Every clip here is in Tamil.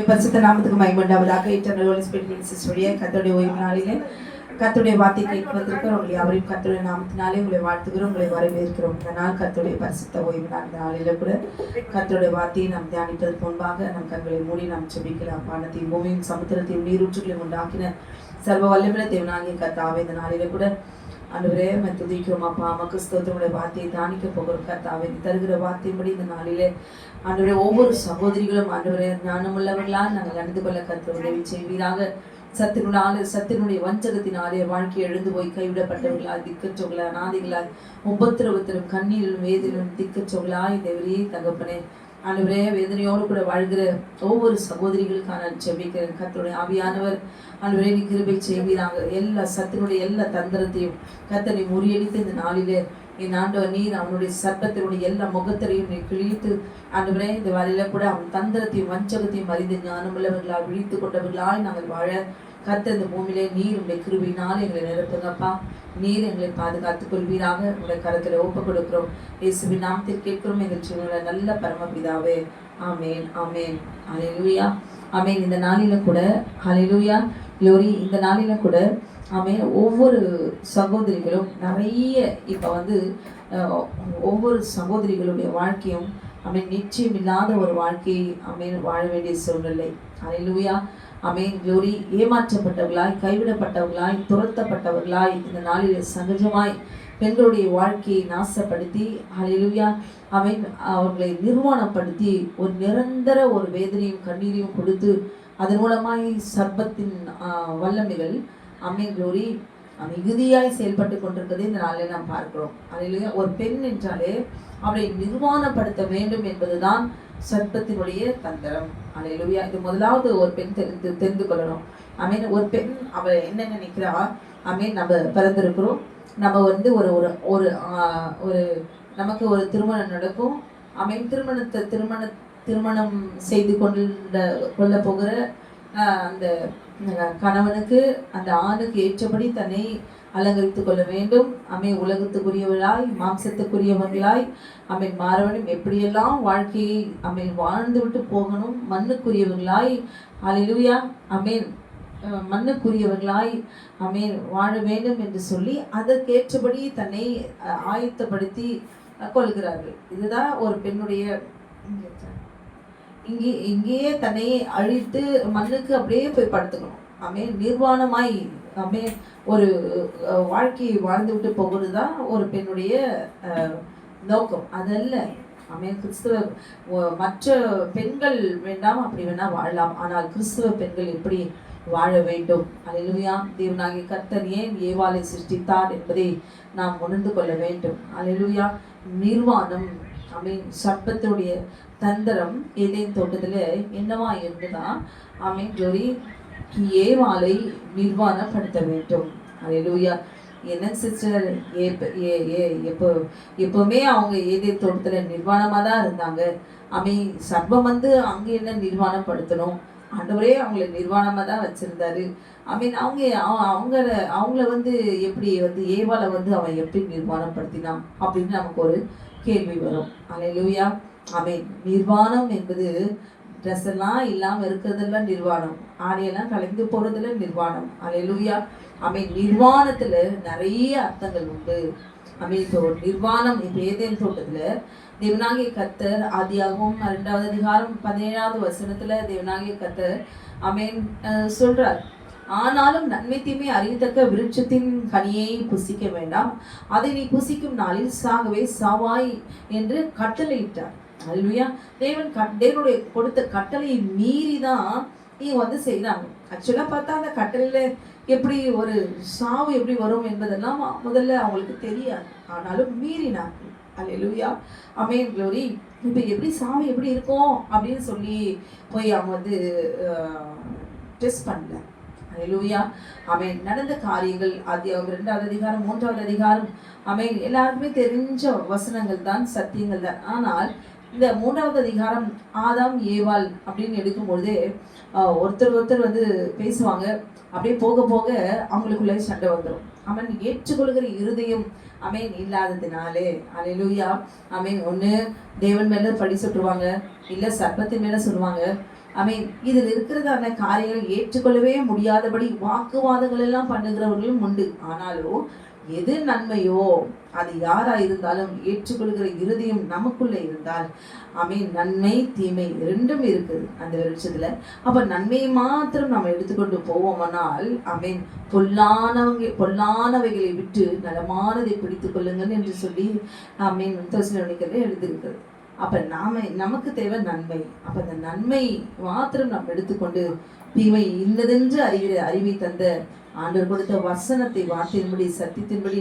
பரிசுத்த நாமத்துக்கு மகிமையுண்டாவதாக. இன்டர்னல் ஹோலி ஸ்பிரிட் மினிஸ்ட்ரியுடைய கர்த்தருடைய ஓய்வு நாளிலே கர்த்தருடைய வார்த்தை கேட்பதற்கு உங்களை யாவரையும் கர்த்தருடைய நாமத்தினாலே உங்களை வாழ்த்துகிறோம், உங்களை வரவேற்கிறோம். இந்த நாள் கர்த்தருடைய பரிசுத்த ஓய்வு நாள். இந்த நாளில கூட கர்த்தருடைய வார்த்தையை நாம் தியானிப்பதற்கு முன்பாக நம் கண்களை மூடி நாம் ஜெபிக்கலாம். வானத்தையும் பூமியும் சமுத்திரத்தையும் நீரூற்றுகளையும் உண்டாக்கின சர்வ வல்லமையுள்ள தேவனாகிய கர்த்தாவே, இந்த நாளில கூட ஆண்டவரே துதிக்கிறோம் அப்பா. நமக்கு ஸ்தோத்திரமுடைய வார்த்தையை தானிக்க போகிறோம் கர்த்தாவே. தருகிற வார்த்தையின்படி இந்த நாளிலே ஆண்டவரே ஒவ்வொரு சகோதரிகளும் ஆண்டவரே ஞானமுள்ளவர்களால் நாங்கள் நடந்து கொள்ள கர்த்தர் உதவி செய்வீராக. சத்தினுடைய வஞ்சகத்தினாலே வாழ்க்கை எழுந்து போய் கைவிடப்பட்டவர்களாய், திக்கற்றவர்களாய், அநாதிகளாய், உபத்திரவத்திலும் கண்ணீரிலும் வேதிலும் திக்கற்றவர்களாய் தேவரே தகப்பனே ஆண்டவரே வேதனையோடு கூட வாழ்கிற ஒவ்வொரு சகோதரிகளுக்கான ஜெபிக்கிறேன். கர்த்தருடைய ஆவியானவர் ஆண்டவரே நீ கிருபை செய்வீராக. எல்லா சத்தினுடைய எல்லா தந்திரத்தையும் கர்த்தனை முறியடித்து இந்த நாளிலே என் ஆண்டவர் நீர் அவனுடைய சர்ப்பத்தினுடைய எல்லா முகத்தரையும் நீ கிழித்து ஆண்டவரே இந்த வேலையில கூட அவன் தந்திரத்தையும் வஞ்சகத்தையும் அறிந்து ஞானமுள்ளவர்களால் விழித்து கொண்டவர்களாய் நாங்கள் வாழ கர்த்தர் இந்த பூமியிலே நீர் உடைய கிருபையினால் எங்களை நிரப்புங்கப்பா. நீர் எங்களை பாதுகாத்துக் கொள்வீராக. உடைய கரத்தில் ஒப்புக் கொடுக்கிறோம். இயேசுவின் நாமத்தில் கேட்கிறோம் எங்கள் சின்ன நல்ல பரமபிதாவே. ஆமேன் ஆமேன். ஹல்லேலூயா ஆமேன். இந்த நாளில கூட ஹல்லேலூயா க்ளோரி. இந்த நாளில கூட ஆமேன். ஒவ்வொரு சகோதரிகளும் நிறைய இப்போ ஒவ்வொரு சகோதரிகளுடைய வாழ்க்கையும் ஆமேன் நிச்சயம் இல்லாத ஒரு வாழ்க்கையை ஆமேன் வாழ வேண்டிய சூழ்நிலை. ஹல்லேலூயா ஆமேன் க்ளோரி. ஏமாற்றப்பட்டவர்களாய், கைவிடப்பட்டவர்களாய், துரத்தப்பட்டவர்களாய் இந்த நாளில் சகஜமாய் பெண்களுடைய வாழ்க்கையை நாசப்படுத்தி ஹல்லேலூயா ஆமேன் அவர்களை நிர்வாணப்படுத்தி ஒரு நிரந்தர ஒரு வேதனையும் கண்ணீரையும் கொடுத்து அதன் மூலமாய் சர்ப்பத்தின் வல்லமைகள் ஆமேன் க்ளோரி மிகுதியாய் செயல்பட்டு கொண்டிருக்கிறதை இந்த நாளில் நாம் பார்க்கிறோம். ஹல்லேலூயா. ஒரு பெண் என்றாலே அவளை நிர்வாணப்படுத்த வேண்டும் என்பதுதான் சர்ப்பத்தினுடைய தந்திரம். ஹல்லேலூயா. இது முதலாவது ஒரு பெண் தெரிந்து கொள்ளணும். ஆமேன். ஒரு பெண் அவள் என்ன நினைக்கிறா, ஆமேன் நம்ம பிறந்திருக்கிறோம், நம்ம ஒரு ஒரு ஒரு ஒரு நமக்கு ஒரு திருமணம் நடக்கும். ஆமேன். திருமணம் செய்து கொள்ள போகிற அந்த கணவனுக்கு அந்த ஆணுக்கு ஏற்றபடி தன்னை அலங்கரித்துக் கொள்ள வேண்டும். உலகத்துக்குரியவர்களாய், மாம்சத்துக்குரியவர்களாய் மாற வேண்டும். எப்படியெல்லாம் வாழ்க்கையை வாழ்ந்து விட்டு போகணும். மண்ணுக்குரியவர்களாய் ஹல்லேலூயா மண்ணுக்குரியவர்களாய் வாழ வேண்டும் என்று சொல்லி அதற்கேற்றபடி தன்னை ஆயத்தப்படுத்தி கொள்கிறார்கள். இதுதான் ஒரு பெண்ணுடைய இங்கேயே தன்னை அழித்து மண்ணுக்கு அப்படியே போய் படுத்துக்கணும். நிர்வாணமாய் ஒரு வாழ்க்கையை வாழ்ந்து விட்டு போகிறது தான் ஒரு பெண்ணுடைய நோக்கம். அதல்ல கிறிஸ்துவ மற்ற பெண்கள் வேண்டாம், அப்படி வேணா வாழலாம். ஆனால் கிறிஸ்துவ பெண்கள் எப்படி வாழ வேண்டும்? ஹல்லேலூயா. தேவனாகிய கர்த்தர் ஏன் ஏவாளை சிருஷ்டித்தார் என்பதை நாம் உணர்ந்து கொள்ள வேண்டும். ஹல்லேலூயா. நிர்வாணம் சர்ப்பத்தினுடைய தந்திரம் ஏதேன் தோட்டத்துல என்னவா இருந்துன்னா க்ளோரி ஏவாளை நிர்வாணப்படுத்த வேண்டும். ஹல்லேலூயா. என்ன சிஸ்டர் எப்பவுமே அவங்க ஏதேன் தோட்டத்துல நிர்வாணமா தான் இருந்தாங்க. சர்ப்பம் அங்க என்ன நிர்வாணப்படுத்தணும்? ஆண்டவரே அவங்களை நிர்வாணமா தான் வச்சிருந்தாரு. அவங்கள எப்படி ஏவாளை அவன் எப்படி நிர்வாணப்படுத்தினான் அப்படின்னு நமக்கு ஒரு கேள்வி வரும். ஹல்லேலூயா. நிர்வாணம் என்பது ட்ரெஸ் எல்லாம் இல்லாம இருக்கிறதெல்லாம் நிர்வாணம், ஆடையெல்லாம் கலைந்து போறதுல நிர்வாணம். ஹல்லேலூயா. நிர்வாணத்துல நிறைய அர்த்தங்கள் உண்டு. இப்போ ஒரு நிர்வாணம் இப்போ ஏதேன் தோட்டத்துல தேவனாகிய கர்த்தர் ஆதியாகமம் 2வது அதிகாரம் 17வது வசனத்துல தேவனாகிய கர்த்தர் சொல்றார், ஆனாலும் நன்மை தீமை அறியத்தக்க விருட்சத்தின் கனியை புசிக்க வேண்டாம், அதை நீ புசிக்கும் நாளில் சாகவே சாவாய் என்று கட்டளையிட்டார். ஹல்லேலூயா. தேவனுடைய கொடுத்த கட்டளையை மீறி தான் நீ செய்யறாங்க. ஆக்சுவலா பார்த்தா அந்த கட்டளையில எப்படி ஒரு சாவு எப்படி வரும் என்பதெல்லாம் முதல்ல அவங்களுக்கு தெரியாது. ஆனாலும் மீறினார்கள். ஹல்லேலூயா. க்ளோரி. இப்போ எப்படி சாவு எப்படி இருக்கும் அப்படின்னு சொல்லி போய் அவங்க டெஸ்ட் பண்ணல. ஹல்லேலூயா. நடந்த காரியங்கள் ஆதியாகமம் 2வது அதிகாரம் 3வது அதிகாரம் எல்லாருக்குமே தெரிஞ்ச வசனங்கள் தான், சத்தியங்கள் தான். ஆனால் இந்த 3வது அதிகாரம் ஆதாம் ஏவாள் அப்படின்னு எடுக்கும்பொழுதே ஒருத்தர் பேசுவாங்க. அப்படியே போக போக அவங்களுக்குள்ளே சண்டை வந்துடும். ஏற்றுக்கொள்கிற இருதயம் இல்லாததுனாலே ஹல்லேலூயா ஒன்று தேவன் மேல பழி சுட்டுருவாங்க, இல்லை சர்ப்பத்தின் மேல சொல்லுவாங்க, இதில் இருக்கிறதான காரியங்கள் ஏற்றுக்கொள்ளவே முடியாதபடி வாக்குவாதங்கள் எல்லாம் பண்ணுகிறவர்களும் உண்டு. ஆனாலும் எது நன்மையோ அது யாரா இருந்தாலும் ஏற்றுக்கொள்கிற இருதயம் நமக்குள்ள இருந்தால் நன்மை தீமை ரெண்டும் இருக்குது அந்த விருட்சத்துல. அப்ப நன்மையை மாத்திரம் நம்ம எடுத்துக்கொண்டு போவோமானால் பொல்லானவைகளை விட்டு நலமானதை பிடித்துக் கொள்ளுங்கள் என்று சொல்லி எழுதியிருக்கிறது. அப்ப நமக்கு தேவை நன்மை. அப்ப அந்த நன்மை மாத்திரம் நாம் எடுத்துக்கொண்டு தீமை இன்னதென்று அறிவை தந்த ஆண்டவர் கொடுத்த வசனத்தை வார்த்தையின்படி சத்தியத்தின்படி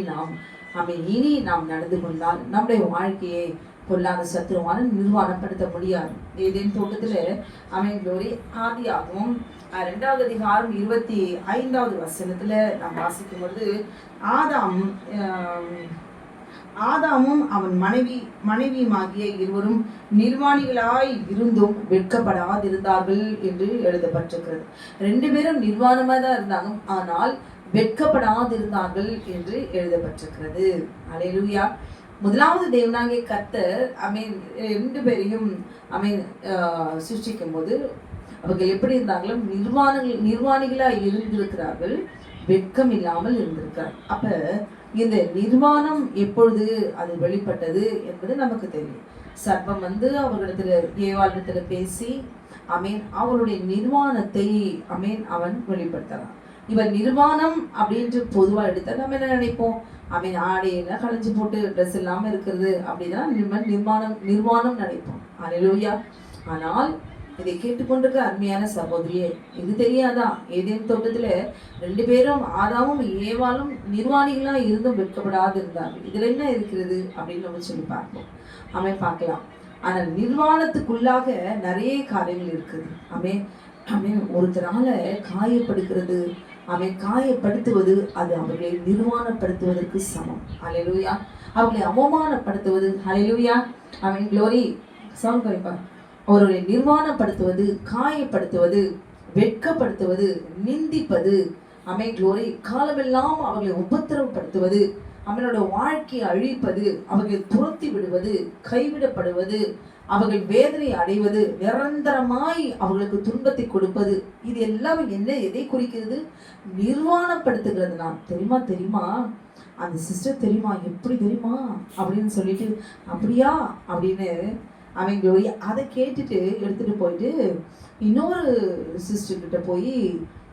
இனி நாம் நடந்து கொண்டால் நம்முடைய வாழ்க்கையை பொல்லாத சத்துருவான நிர்வாணப்படுத்த முடியாது. ஏதேன் தோட்டத்துல குளோரி ஆதியாகவும் 2வது அதிகாரம் 25வது வசனத்துல நாம் வாசிக்கும் பொழுது ஆதாமும் அவன் மனைவியுமாகிய இருவரும் நிர்வாணிகளாய் இருந்தும் வெட்கப்படாதிருந்தார்கள் என்று எழுதப்பட்டிருக்கிறது. 2 பேரும் நிர்வாணமா தான் இருந்தாங்க, ஆனால் வெட்கப்படாதிருந்தார்கள் என்று எழுதப்பட்டிருக்கிறது. அல்லேலூயா. முதலாவது தேவனாகிய கர்த்தர் 2 பேரையும் சிருஷ்டிக்கும் போது அவர்கள் எப்படி இருந்தாங்களும் நிர்வாணிகளா இருந்திருக்கிறார்கள், வெட்கம் இல்லாமல் இருந்திருக்கிறார். அப்ப இந்த நிர்வாணம் எப்பொழுது அது வெளிப்பட்டது என்பது நமக்கு தெரியும். சர்ப்பம் அவர்களிடத்துல ஏவாளிடத்துல பேசி அவருடைய நிர்வாணத்தை அவன் வெளிப்படுத்தலாம். இவன் நிர்வாணம் அப்படின்ட்டு பொதுவா எடுத்தா நம்ம என்ன நினைப்போம், ஆடையெல்லாம் களைஞ்சு போட்டு ட்ரெஸ் இல்லாம இருக்கிறது அப்படிதான் நிர்வாணம் நினைப்போம். அல்லேலூயா. ஆனால் இதை கேட்டுக்கொண்டிருக்க அருமையான சகோதரியே, இது தெரியாதா? ஏதேன் தோட்டத்துல 2 பேரும் ஆதாமும் ஏவாளும் நிர்வாணிகளா இருந்தும் வெட்கப்படாது இருந்தார்கள். இதுல என்ன இருக்கிறது அப்படின்னு நம்ம சொல்லி பார்ப்போம். பார்க்கலாம். ஆனால் நிர்வாணத்துக்குள்ளாக நிறைய காரியங்கள் இருக்குது. ஒருத்தரால காயப்படுகிறது, காயப்படுத்துவது அது அவர்களை நிர்வாணப்படுத்துவதற்கு சமம். அல்லேலூயா. அவர்களை அவமானப்படுத்துவது, அல்லேலூயா, குளோரி சவுண்ட் குறைப்பா, அவர்களை நிர்வாணப்படுத்துவது, காயப்படுத்துவது, வெட்கப்படுத்துவது, நிந்திப்பது, குளோரி, காலமெல்லாம் அவர்களை உபத்திரவப்படுத்துவது, அவர்களோட வாழ்க்கையை அழிப்பது, அவர்களை துரத்தி விடுவது, கைவிடப்படுவது, அவர்கள் வேதனை அடைவது, நிரந்தரமாய் அவர்களுக்கு துன்பத்தை கொடுப்பது, இது எல்லாம் எதை குறிக்கிறது? நிர்வாணப்படுத்துகிறது. நான் தெரியுமா அந்த சிஸ்டர் தெரியுமா, எப்படி தெரியுமா அப்படின்னு சொல்லிட்டு, அப்படியா அப்படின்னு அதை கேட்டுட்டு எடுத்துட்டு போயிட்டு இன்னொரு சிஸ்டர் கிட்ட போய்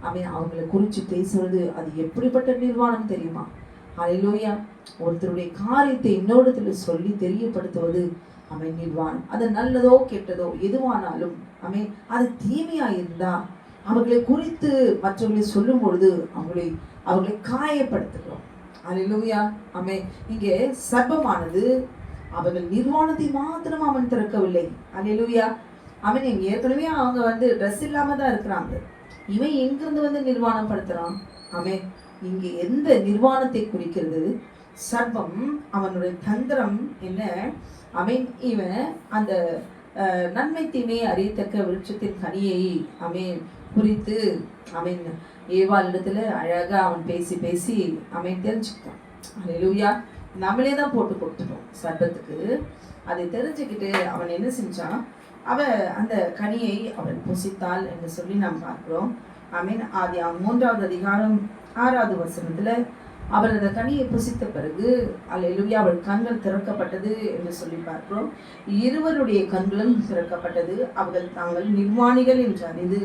அவங்களை குறித்து பேசுறது, அது எப்படிப்பட்ட நிர்வாணம் தெரியுமா? அல்லேலூயா. ஒருத்தருடைய காரியத்தை இன்னொருத்துல சொல்லி தெரியப்படுத்துவது நிர்வாணம். அது நல்லதோ கெட்டதோ எதுவானாலும் அது தீமையா இருந்தா அவர்களை குறித்து மற்றவர்களை சொல்லும் பொழுது அவர்களை காயப்படுத்துகிறோம். அல்லேலூயா. இங்கே சர்ப்பமானது அவர்கள் நிர்வாணத்தை மாத்திரம் அவன் திறக்கவில்லை. அல்லேலூயா. ஏற்கனவே அவங்க ட்ரெஸ் இல்லாம தான் இருக்கிறாங்க. இவன் எங்கிருந்து நிர்வாணம் படுத்துறான்? இங்க எந்த நிர்வாணத்தை குறிக்கிறது? சர்ப்பம் அவனுடைய தந்திரம் என்ன? இவன் அந்த நன்மை தீமையை அறியத்தக்க விருட்சத்தின் கனியை குறித்து ஏவாளிடத்துல அழகா அவன் பேசி தெரிஞ்சுக்கிட்டான். அல்லேலூயா. நம்மளே தான் போட்டு கொடுத்துட்டோம் சர்ப்பத்துக்கு. அதை தெரிஞ்சுக்கிட்டு அவன் என்ன செஞ்சான்? அந்த கனியை அவன் புசித்தாள் என்று சொல்லி நாம் பார்க்கிறோம். ஆதி 3வது அதிகாரம் 6வது வசனத்துல அவள் அந்த கனியை புசித்த பிறகு அல்லேலூயா அவள் கண்கள் திறக்கப்பட்டது என்று சொல்லி பார்க்கிறோம். இருவருடைய கண்களும் திறக்கப்பட்டது. அவர்கள் தாங்கள் நிர்வாணிகள் என்று அறிந்து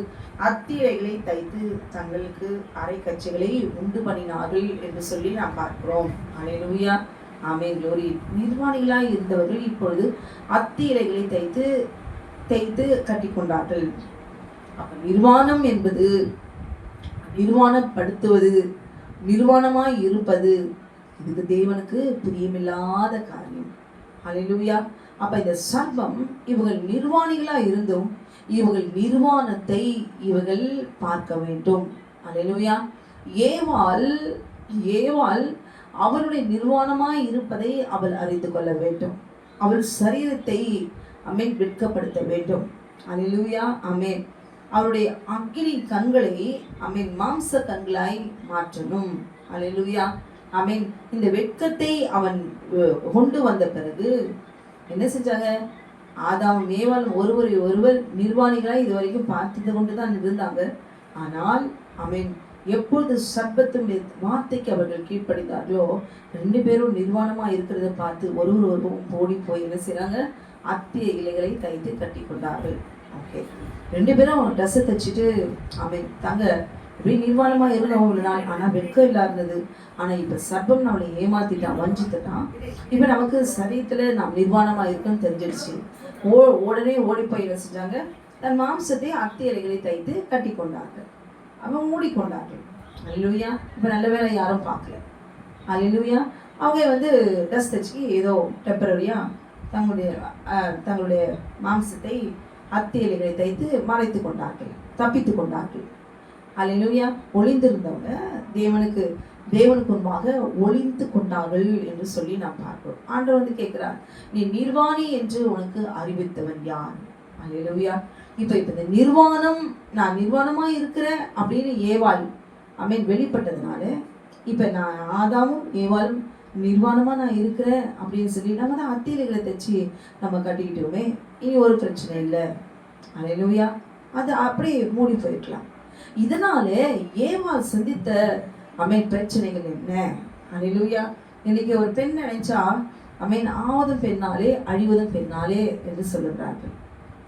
அத்திரைகளை தைத்து தங்களுக்கு அரை கச்சைகளை உண்டு பண்ணினார்கள் என்று சொல்லி நாம் பார்க்கிறோம். அல்லேலூயா. குளோரி. நிர்வாணிகளாய் இருந்தவர்கள் இப்பொழுது அத்தி இலைகளை தைத்து கட்டி கொண்டார்கள். அப்ப நிர்வாணம் என்பது நிர்வாணப்படுத்துவது, நிர்வாணமாய் இருப்பது, இதுக்கு தேவனுக்கு பிரியமில்லாத காரியம். அல்லேலூயா. அப்ப இந்த சர்ப்பம் இவர்கள் நிர்வாணிகளா இருந்தும் இவர்கள் நிர்வாணத்தை இவர்கள் பார்க்க வேண்டும். அல்லேலூயா. ஏவாள் அவளுடைய நிர்வாணமாய் இருப்பதை அவள் அறிந்து கொள்ள வேண்டும். அவள் சரீரத்தை வெட்கப்படுத்த வேண்டும். அல்லேலூயா. அவருடைய அக்கினி கண்களை மாம்ச கண்களாய் மாற்றணும். அல்லேலூயா. இந்த வெட்கத்தை அவன் கொண்டு வந்த பிறகு என்ன செஞ்சாங்க? ஆதாமும் ஏவாளும் ஒருவரை ஒருவர் நிர்வாணிகளாய் இதுவரைக்கும் பார்த்து கொண்டு தான் இருந்தாங்க. ஆனால் ஆமென், எப்பொழுது சர்ப்பத்தினுடைய வார்த்தைக்கு அவர்கள் கீழ்ப்படிந்தார்களோ 2 பேரும் நிர்வாணமா இருக்கிறத பார்த்து ஒருவர் ஓடி போய் என்ன செய்றாங்க, அத்திய இலைகளை தைத்து கட்டி கொண்டார்கள். ஓகே, 2 பேரும் ட்ரெஸ்ஸை தைச்சிட்டு ஆமென் தாங்க இப்படி நிர்வாணமா இருந்தவங்க நாள். ஆனா வெட்கம் இல்லாதது. ஆனா இப்ப சர்ப்பம் நம்மளை ஏமாத்திட்டான், வஞ்சித்துட்டான். இப்ப நமக்கு சரீரத்துல நாம் நிர்வாணமா இருக்குன்னு தெரிஞ்சிடுச்சு. உடனே ஓடி போய் என்ன செஞ்சாங்க, தன் மாம்சத்தை அத்திய இலைகளை தைத்து கட்டி கொண்டார்கள், அவன் மூடிக்கொண்டார்கள். அல்லேலூயா. இப்ப நல்ல வேளை யாரும் பார்க்கல. அல்லேலூயா. அவங்க ட்ரெஸ் தைச்சி ஏதோ டெம்பரரியா தங்களுடைய மாம்சத்தை அத்திய இலைகளை தைத்து மறைத்து கொண்டார்கள், தப்பித்து கொண்டார்கள். அல்லேலூயா. ஒளிந்திருந்தவங்க தேவனுக்கு முன்பாக ஒளிந்து கொண்டார்கள் என்று சொல்லி நாம் பார்க்கிறோம். ஆண்டவர் கேட்கிறார், நீ நிர்வாணி என்று உனக்கு அறிவித்தவன் யார்? அல்லேலூயா. இப்ப இந்த நிர்வாணம், நான் நிர்வாணமா இருக்கிறேன் அப்படின்னு ஏவாள் ஆமென் வெளிப்பட்டதுனால, இப்ப நான் ஆதாமும் ஏவாளும் நிர்வாணமா நான் இருக்கிறேன் அப்படின்னு சொல்லி நம்ம தான் அத்தியலைகளை தைச்சி நம்ம கட்டிக்கிட்டோமே, இனி ஒரு பிரச்சனை இல்லை. அல்லேலூயா. அது அப்படியே மூடி போயிருக்கலாம். இதனால ஏவாள் சந்தித்த ஆமென் பிரச்சனைகள் என்ன? அல்லேலூயா. இன்னைக்கு ஒரு பெண் நினைச்சா ஆமென், ஆவதும் பெண்ணாலே அழிவதும் பெண்ணாலே என்று சொல்லுகிறார்கள்.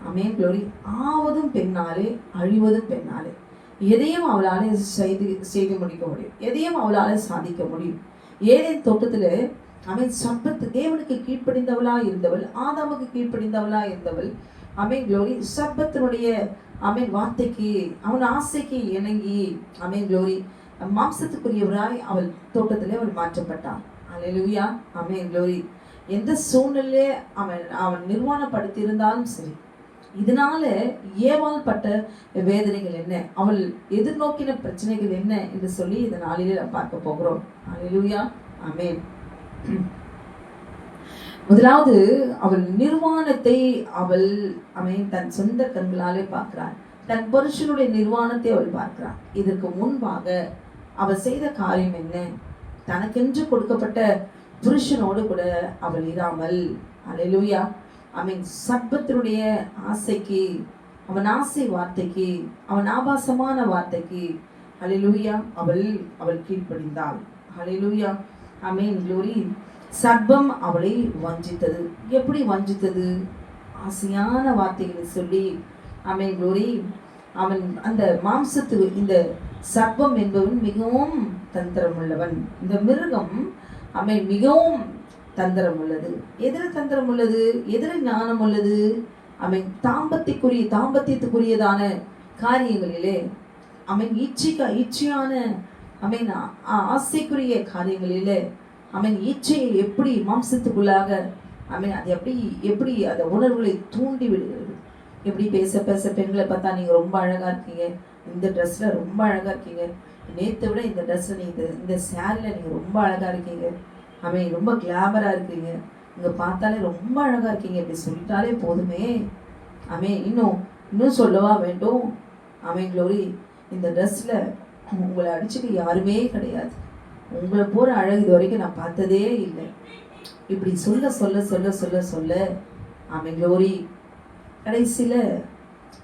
ஆமென், க்ளோரி. ஆவதும் பெண்ணாலே அழிவதும் பெண்ணாலே. எதையும் அவளால் செய்து முடிக்க முடியும், எதையும் அவளால் சாதிக்க முடியும். ஏதேன் தோட்டத்துல ஆமென் சர்ப்பத்து தேவனுக்கு கீழ்ப்படிந்தவளா இருந்தவள், ஆதாமுக்கு கீழ்ப்படிந்தவளா இருந்தவள். ஆமென், க்ளோரி. சர்ப்பத்தினுடைய ஆமென் வார்த்தைக்கு, அவன் ஆசைக்கு இணங்கி ஆமென், க்ளோரி, மாம்சத்துக்குரியவராய் அவள் தோட்டத்திலே அவள் மாற்றப்பட்டாள். அல்லேலூயா. ஆமென், க்ளோரி. எந்த சூழ்நிலையே அவன் நிர்வாணப்படுத்தி இருந்தாலும் சரி, இதனால ஏவாள் பட்ட வேதனைகள் என்ன, அவள் எதிர்நோக்கின பிரச்சனைகள் என்ன என்று சொல்லி இந்த நாளிலே நாம் பார்க்க போகிறோம். அல்லேலூயா. ஆமென். முதலாவது, அவள் நிர்வாணத்தை அவள் தன் சொந்த கண்களாலே பார்க்கிறாள். தன் புருஷனுடைய நிர்வாணத்தை அவள் பார்க்கிறாள். இதற்கு முன்பாக அவள் செய்த காரியம் என்ன? தனக்கென்று கொடுக்கப்பட்ட புருஷனோடு கூட அவள் இராமல், அல்லேலூயா, சர்ப்பத்தினுடைய ஆசைக்கு, அவன் ஆசை வார்த்தைக்கு, அவன் ஆபாசமான வார்த்தைக்கு அல்லேலூயா அவள் கீழ்ப்படிந்தாள். அல்லேலூயா. ஆமென், க்ளோரி. சர்ப்பம் அவளை வஞ்சித்தது. எப்படி வஞ்சித்தது? ஆசையான வார்த்தைகளை சொல்லி ஆமென், க்ளோரி. அவன் அந்த இந்த சர்ப்பம் என்பவன் மிகவும் தந்திரம் உள்ளவன். இந்த மிருகம் மிகவும் தந்திரம் உள்ளது. எதிர தந்திரம் உள்ளது, எதிர ஞானம் உள்ளது. தாம்பத்தியத்துக்குரியதான காரியங்களிலே இச்சையான ஆசைக்குரிய காரியங்களிலே இச்சையை எப்படி மாம்சத்துக்குள்ளாக அது எப்படி அந்த உணர்வுகளை தூண்டி விடுகிறது. எப்படி பேச பெண்களை பார்த்தா நீங்க ரொம்ப அழகா இருக்கீங்க, இந்த ட்ரெஸ்ல ரொம்ப அழகா இருக்கீங்க, நேற்றை விட இந்த ட்ரெஸ்ல நீங்க இந்த சேரீல நீங்க ரொம்ப அழகா இருக்கீங்க, ரொம்ப கிளாமரா இருக்கீங்க, இங்க பார்த்தாலே ரொம்ப அழகா இருக்கீங்க, இப்படி சொல்லிட்டாலே போதுமே. இன்னும் சொல்லவா வேண்டும்? க்ளோரி. இந்த ட்ரெஸ்ல உங்களை அடிச்சுக்க யாருமே கிடையாது, உங்களை போற அழகு இது வரைக்கும் நான் பார்த்ததே இல்லை. இப்படி சொல்ல சொல்ல சொல்ல சொல்ல சொல்ல க்ளோரி, கடைசியில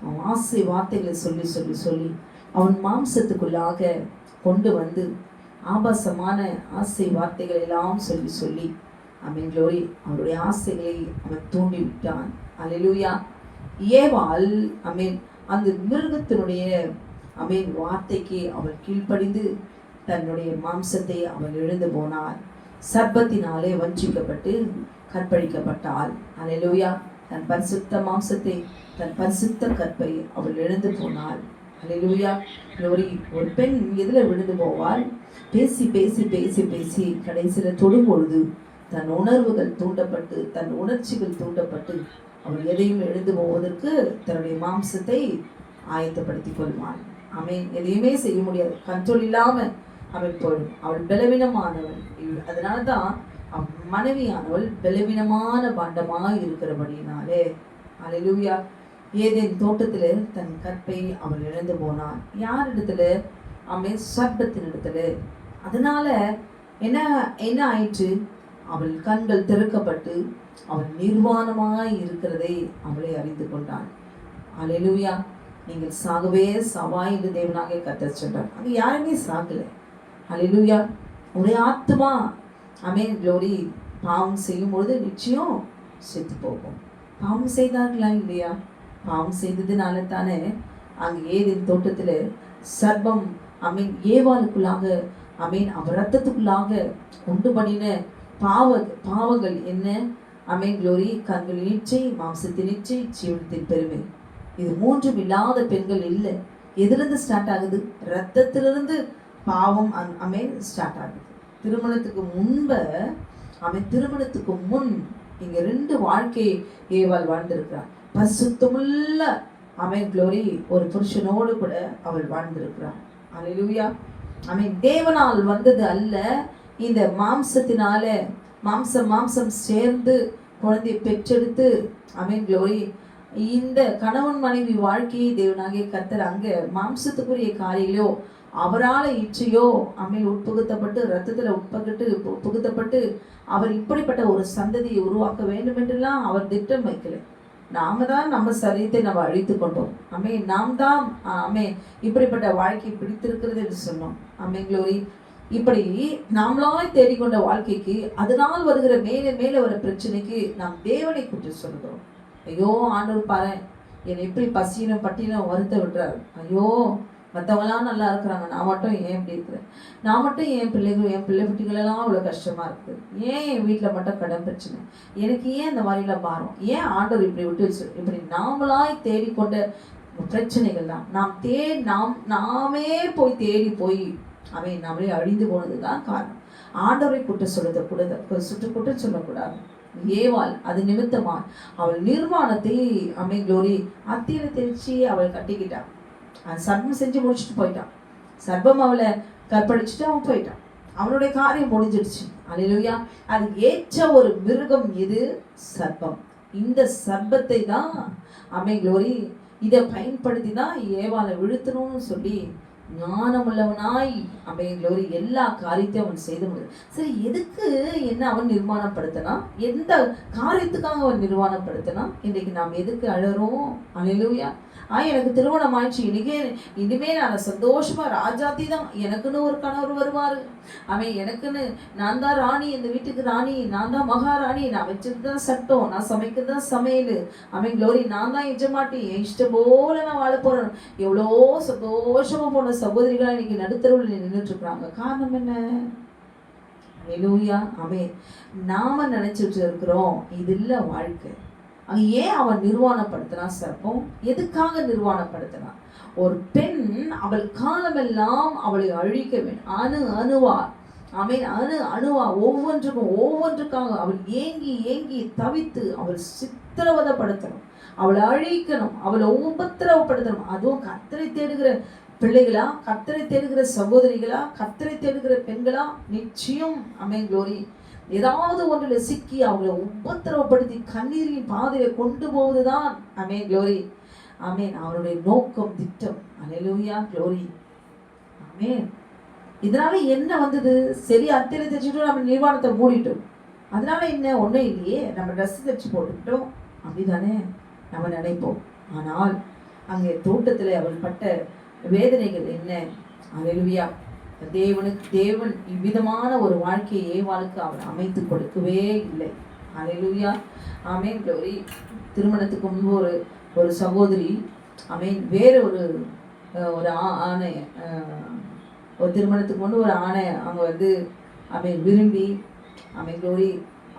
அவன் ஆசை வார்த்தைகளை சொல்லி சொல்லி சொல்லி அவன் மாம்சத்துக்குள்ளாக கொண்டு வந்து ஆபாசமான ஆசை வார்த்தைகள் எல்லாம் சொல்லி சொல்லி க்ளோரி அவருடைய ஆசைகளை அவன் தூண்டி விட்டான். அல்லேலூயா. ஏவாள் அந்த மிருகத்தினுடைய வார்த்தைக்கு அவள் கீழ்ப்படிந்து தன்னுடைய மாம்சத்தை அவள் எழுந்து போனாள். சர்ப்பத்தினாலே வஞ்சிக்கப்பட்டு கற்பழிக்கப்பட்டாள். அல்லேலூயா. தன் பரிசுத்த மாம்சத்தை, தன் பரிசுத்த கற்பை அவள் எழுந்து போனாள். அல்லேலூயா. க்ளோரி. ஒரு பெண் எதுல விழுந்து போவாள்? பேசி பேசி பேசி பேசி கடைசியில தொடும்பொழுது தன் உணர்வுகள் தூண்டப்பட்டு, தன் உணர்ச்சிகள் தூண்டப்பட்டு அவள் எதையும் எழுந்து போவதற்கு தன்னுடைய மாம்சத்தை ஆயத்தப்படுத்திக் கொள்வாள். எதையுமே செய்ய முடியாது, கண்ட்ரோல் இல்லாம அவள் போயிடும். அவள் பலவீனமானவள். அதனாலதான் மனைவியானவள் பலவீனமான பாண்டமாக இருக்கிறபடினாலே அல்லேலூயா ஏதேன் தோட்டத்துல தன் கற்பை அவள் இழந்து போனாள். யார் இடத்துல? சர்ப்பத்தின் இடத்துல. அதனால என்ன ஆயிற்று? அவள் கண்கள் திறக்கப்பட்டு அவள் நிர்வாணமாய் இருக்கிறதை அவளை அறிந்து கொண்டாள். அல்லேலூயா. நீங்கள் சாகவே சவாய் என்று தேவனாக கர்த்தர் சொன்னார். அங்கே யாருமே சாகலை. அல்லேலூயா. ஒரே ஆத்மா ஆமென் க்ளோரி பாவம் செய்யும் பொழுது நிச்சயம் செத்து போகும். பாவம் செய்தார்களா இல்லையா? பாவம் செய்ததுனால தானே அங்கே ஏதேன் தோட்டத்தில் சர்ப்பம் ஏவாளுக்குள்ளாக அவர் ரத்தத்துக்குள்ளாக உண்டு பண்ணின பாவங்கள் என்ன? க்ளோரி கண்களின் இச்சை, மாம்சத்தின் இச்சை, ஜீவனத்தின் பெருமை. இது மூன்றும் இல்லாத பெண்கள் இல்லை. எதிலிருந்து ஸ்டார்ட் ஆகுது? ரத்தத்திலிருந்து பாவம் ஸ்டார்ட் ஆகுது. திருமணத்துக்கு முன் இங்க 2 வாழ்க்கை ஏவாள் வாழ்ந்திருக்கிறார். பரிசுத்தமுள்ள க்ளோரி ஒரு புருஷனோடு கூட அவள் வாழ்ந்திருக்கிறார். அல்லேலூயா. தேவனால் வந்தது அல்ல, இந்த மாம்சத்தினால மாம்சம் சேர்ந்து குழந்தையை பெற்றெடுத்து க்ளோரி இந்த கணவன் மனைவி வாழ்க்கையை தேவனாகிய கர்த்தர் அங்க மாம்சத்துக்குரிய காரியங்களோ அவரால் இச்சையோ உட்புகுத்தப்பட்டு ரத்தத்தில் புகுத்தப்பட்டு அவர் இப்படிப்பட்ட ஒரு சந்ததியை உருவாக்க வேண்டும் என்றெல்லாம் அவர் திட்டம் வைக்கல. நாம தான் நம்ம சரீரத்தை நம்ம அழித்து கொண்டோம். நாம் தான் இப்படிப்பட்ட வாழ்க்கை பிடித்திருக்கிறது என்று சொன்னோம். க்ளோரி. இப்படி நாமளாய் தேடிக்கொண்ட வாழ்க்கைக்கு அதனால் வருகிற மேலே வர பிரச்சனைக்கு நாம் தேவனை குற்றம் சொல்கிறோம். ஐயோ ஆண்டவர் பாரு என்னை எப்படி பசியினம் பட்டினம் வருத்த விடுறாரு. ஐயோ மற்றவங்களாம் நல்லா இருக்கிறாங்க, நான் மட்டும் ஏன் இப்படி இருக்கிறேன்? நான் மட்டும் என் பிள்ளை குட்டிகளெல்லாம் அவ்வளோ கஷ்டமாக இருக்குது. ஏன் என் வீட்டில் மட்டும் கடன் பிரச்சனை? எனக்கு ஏன் இந்த மாதிரிலாம் பாரம்? ஏன் ஆண்டவர் இப்படி விட்டு வச்சு? இப்படி நாமளாய் தேடிக்கொண்ட பிரச்சனைகள் தான் நாமே போய் தேடி போய் நம்மளே அழிந்து போனது தான் காரணம். ஆண்டவரை குற்றம் குற்றம் சொல்லக்கூடாது. ஏவாள் அது நிமித்தமா அவள் நிர்வாணத்தை க்ளோரி அத்தியில தெரிச்சு அவள் கட்டிக்கிட்டான். சர்ப்பம் செஞ்சு முடிச்சுட்டு போயிட்டான். சர்ப்பம் அவளை கற்பழிச்சுட்டு அவன் போயிட்டான். அவனுடைய காரியம் முடிஞ்சிடுச்சு. அல்லேலூயா. அது ஏற்ற ஒரு மிருகம் எது? சர்ப்பம். இந்த சர்ப்பத்தை தான் க்ளோரி இதை பயன்படுத்தி தான் ஏவாளை விழுத்தணும்னு சொல்லி ஞானமுள்ளவனாய் க்ளோரி எல்லா காரியத்தையும் அவன் செய்து முடியும். சரி, எதுக்கு என்ன அவன் நிர்மாணப்படுத்தினா? எந்த காரியத்துக்காக அவன் நிர்மாணப்படுத்தினா? இன்றைக்கு நாம் எதுக்கு அழறோம்? அல்லேலூயா. எனக்கு திருமணம் ஆயிடுச்சு, இனிமே நான் சந்தோஷமா ராஜாத்தி தான், எனக்குன்னு ஒரு கணவர் வருவாரு, எனக்குன்னு நான் தான் ராணி, இந்த வீட்டுக்கு ராணி, நான் தான் மகாராணி, நான் வச்சது தான் சட்டம், நான் சமைக்கிறது தான் சமையல், க்ளோரி நான் தான் எஜமாட்டி, என் இஷ்டம் போல நான் வாழ போறேன். எவ்வளோ சந்தோஷமா போன சகோதரிகளா இன்னைக்கு நடுத்தருவில் நின்றுட்டு இருக்கிறாங்க. காரணம் என்ன? அல்லேலூயா. நாம நினைச்சிட்டு இருக்கிறோம் இது இல்லை வாழ்க்கை. அங்கே ஏன் அவன் நிர்வாணப்படுத்தினான்? சர்ப்பம் எதுக்காக நிர்வாணப்படுத்தினான்? ஒரு பெண் அவள் காலமெல்லாம் அவளை அழிக்க வேண்டும். அணுவா ஒவ்வொன்றுக்காக அவள் ஏங்கி தவித்து அவள் சித்திரவதைப்படுத்தணும், அவளை அழிக்கணும், அவளை உபத்திரவப்படுத்தணும். அதுவும் கர்த்தரை தேடுகிற பிள்ளைகளா, கர்த்தரை தேடுகிற சகோதரிகளா, கர்த்தரை தேடுகிற பெண்களா, நிச்சயம் க்ளோரி ஏதாவது ஒன்றில் சிக்கி அவங்களை உபத்திரவப்படுத்தி கண்ணீரின் பாதையை கொண்டு போவதுதான் க்ளோரி அவருடைய நோக்கம், திட்டம். அல்லேலூயா. க்ளோரி. இதனால என்ன வந்தது? சரி, அத்திரை தைச்சிட்டோம், நம்ம நிர்வாணத்தை மூடிட்டோம், அதனால என்ன? ஒன்றும் இல்லையே, நம்ம ட்ரெஸ் தைச்சு போட்டுக்கிட்டோம் அப்படிதானே நம்ம நினைப்போம். ஆனால் அங்கே தோட்டத்தில் அவள் பட்ட வேதனைகள் என்ன? அல்லேலூயா. தேவன் இவ்விதமான ஒரு வாழ்க்கையை ஏவாளுக்கு அவர் அமைத்து கொடுக்கவே இல்லை. அல்லேலூயா. க்ளோரி. திருமணத்துக்கு முன்பு ஒரு சகோதரி வேற ஒரு ஆணை, ஒரு திருமணத்துக்கு முன்பு ஒரு ஆணை அவங்க விரும்பி க்ளோரி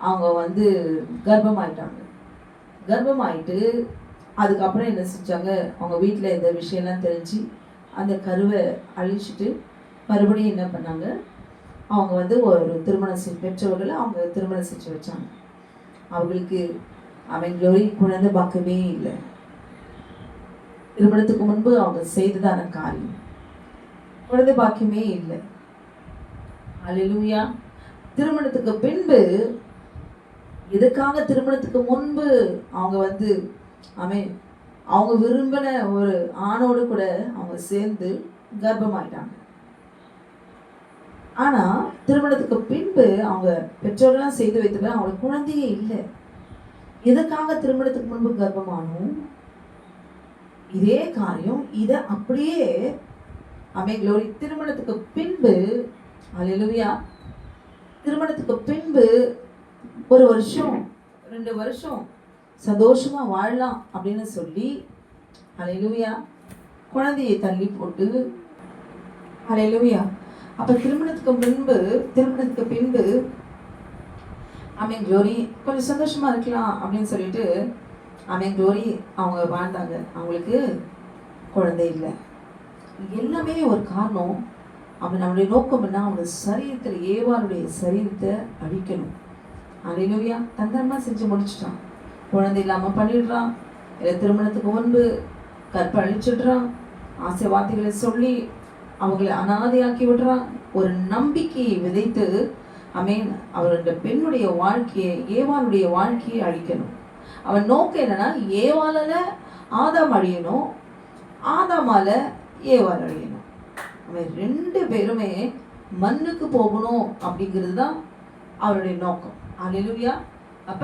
அவங்க கர்ப்பமாயிட்டு அதுக்கப்புறம் என்ன செஞ்சாங்க? அவங்க வீட்டில் இந்த விஷயம்லாம் தெரிஞ்சு அந்த கருவை அழிச்சிட்டு மறுபடியும் என்ன பண்ணாங்க? அவங்க ஒரு திருமணம் பெற்றவர்களை அவங்க திருமணம் செஞ்சு வச்சாங்க. அவங்களுக்கு க்ளோரி குழந்தை பாக்கவே இல்லை. திருமணத்துக்கு முன்பு அவங்க செய்ததான காரியம், குழந்தை பாக்கியமே இல்லை. அல்லேலூயா. திருமணத்துக்கு பின்பு எதுக்காக திருமணத்துக்கு முன்பு அவங்க அவங்க விரும்பின ஒரு ஆணோடு கூட அவங்க சேர்ந்து கர்ப்பமாயிட்டாங்க. ஆனா திருமணத்துக்கு பின்பு அவங்க பெற்றோர்கள்லாம் செய்து வைத்து அவங்களுக்கு குழந்தையே இல்லை. எதற்காக திருமணத்துக்கு முன்பு கர்ப்பமானோம்? இதே காரியம் இதை அப்படியே க்ளோரி திருமணத்துக்கு பின்பு அல்லேலூயா திருமணத்துக்கு பின்பு 1 வருஷம் 2 வருஷம் சந்தோஷமா வாழலாம் அப்படின்னு சொல்லி அல்லேலூயா குழந்தையை தள்ளி போட்டு அல்லேலூயா அப்ப திருமணத்துக்கு பின்பு க்ளோரி கொஞ்சம் சந்தோஷமா இருக்கலாம் அப்படின்னு சொல்லிட்டு க்ளோரி அவங்க வாழ்ந்தாங்க. அவங்களுக்கு குழந்தை இல்லை. எல்லாமே ஒரு காரணம். அவன் நம்மளுடைய நோக்கம் என்ன? அவனுடைய சரீரத்தில் ஏவாளுடைய சரீரத்தை அழிக்கணும். அல்லேலூயா தந்திரமா செஞ்சு முடிச்சுட்டான். குழந்தை இல்லாமல் பண்ணிடுறான். இல்லை திருமணத்துக்கு முன்பு கற்பழிச்சிடுறான். ஆசை வார்த்தைகளை சொல்லி அவங்களை அனாதையாக்கி விடுறான். ஒரு நம்பிக்கையை விதைத்து அவருடைய பெண்ணுடைய வாழ்க்கையை ஏவாளுடைய வாழ்க்கையை அழிக்கணும். அவன் நோக்கம் என்னன்னா ஏவாளால ஆதாம் அழியணும், ஆதாமால ஏவாள் அழியணும். அவன் 2 பேருமே மண்ணுக்கு போகணும் அப்படிங்கிறது தான் அவருடைய நோக்கம். அல்லேலூயா. அப்ப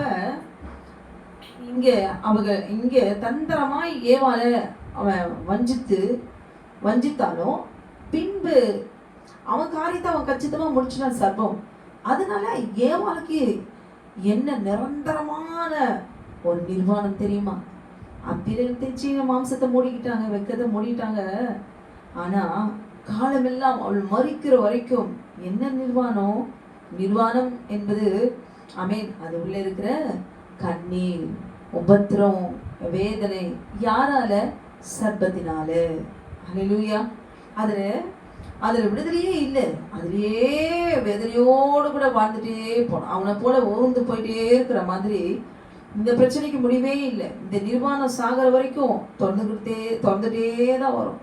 இங்க தந்திரமாய் ஏவாளை அவன் வஞ்சித்தாலும் பின்பு அவன் காரியத்தை அவன் கச்சிதமா முடிச்சுட்டான் சர்ப்பம். அதனால ஏவாளுக்கு என்ன நிரந்தரமான ஒரு நிர்வாணம் தெரியுமா? அப்பிரத்தை மாம்சத்தை மூடிக்கிட்டாங்க, வெக்கத்தை மூடிட்டாங்க. ஆனா காலமெல்லாம் அவள் மறிக்கிற வரைக்கும் என்ன நிர்வாணம் என்பது அது உள்ள இருக்கிற கண்ணீர், உபத்திரம், வேதனை. யாரால? சர்ப்பத்தினால. அல்லேலூயா. அதுல விடுதலையே இல்லை. அதுலயே வேதனையோடு கூட வாழ்ந்துட்டே போனான். அவனை போல ஊர்ந்து போயிட்டே இருக்கிற மாதிரி இந்த பிரச்சனைக்கு முடிவே இல்லை. இந்த நிர்வாணம் சாகிற வரைக்கும் தொடர்ந்துகிட்டே தான் வரும்,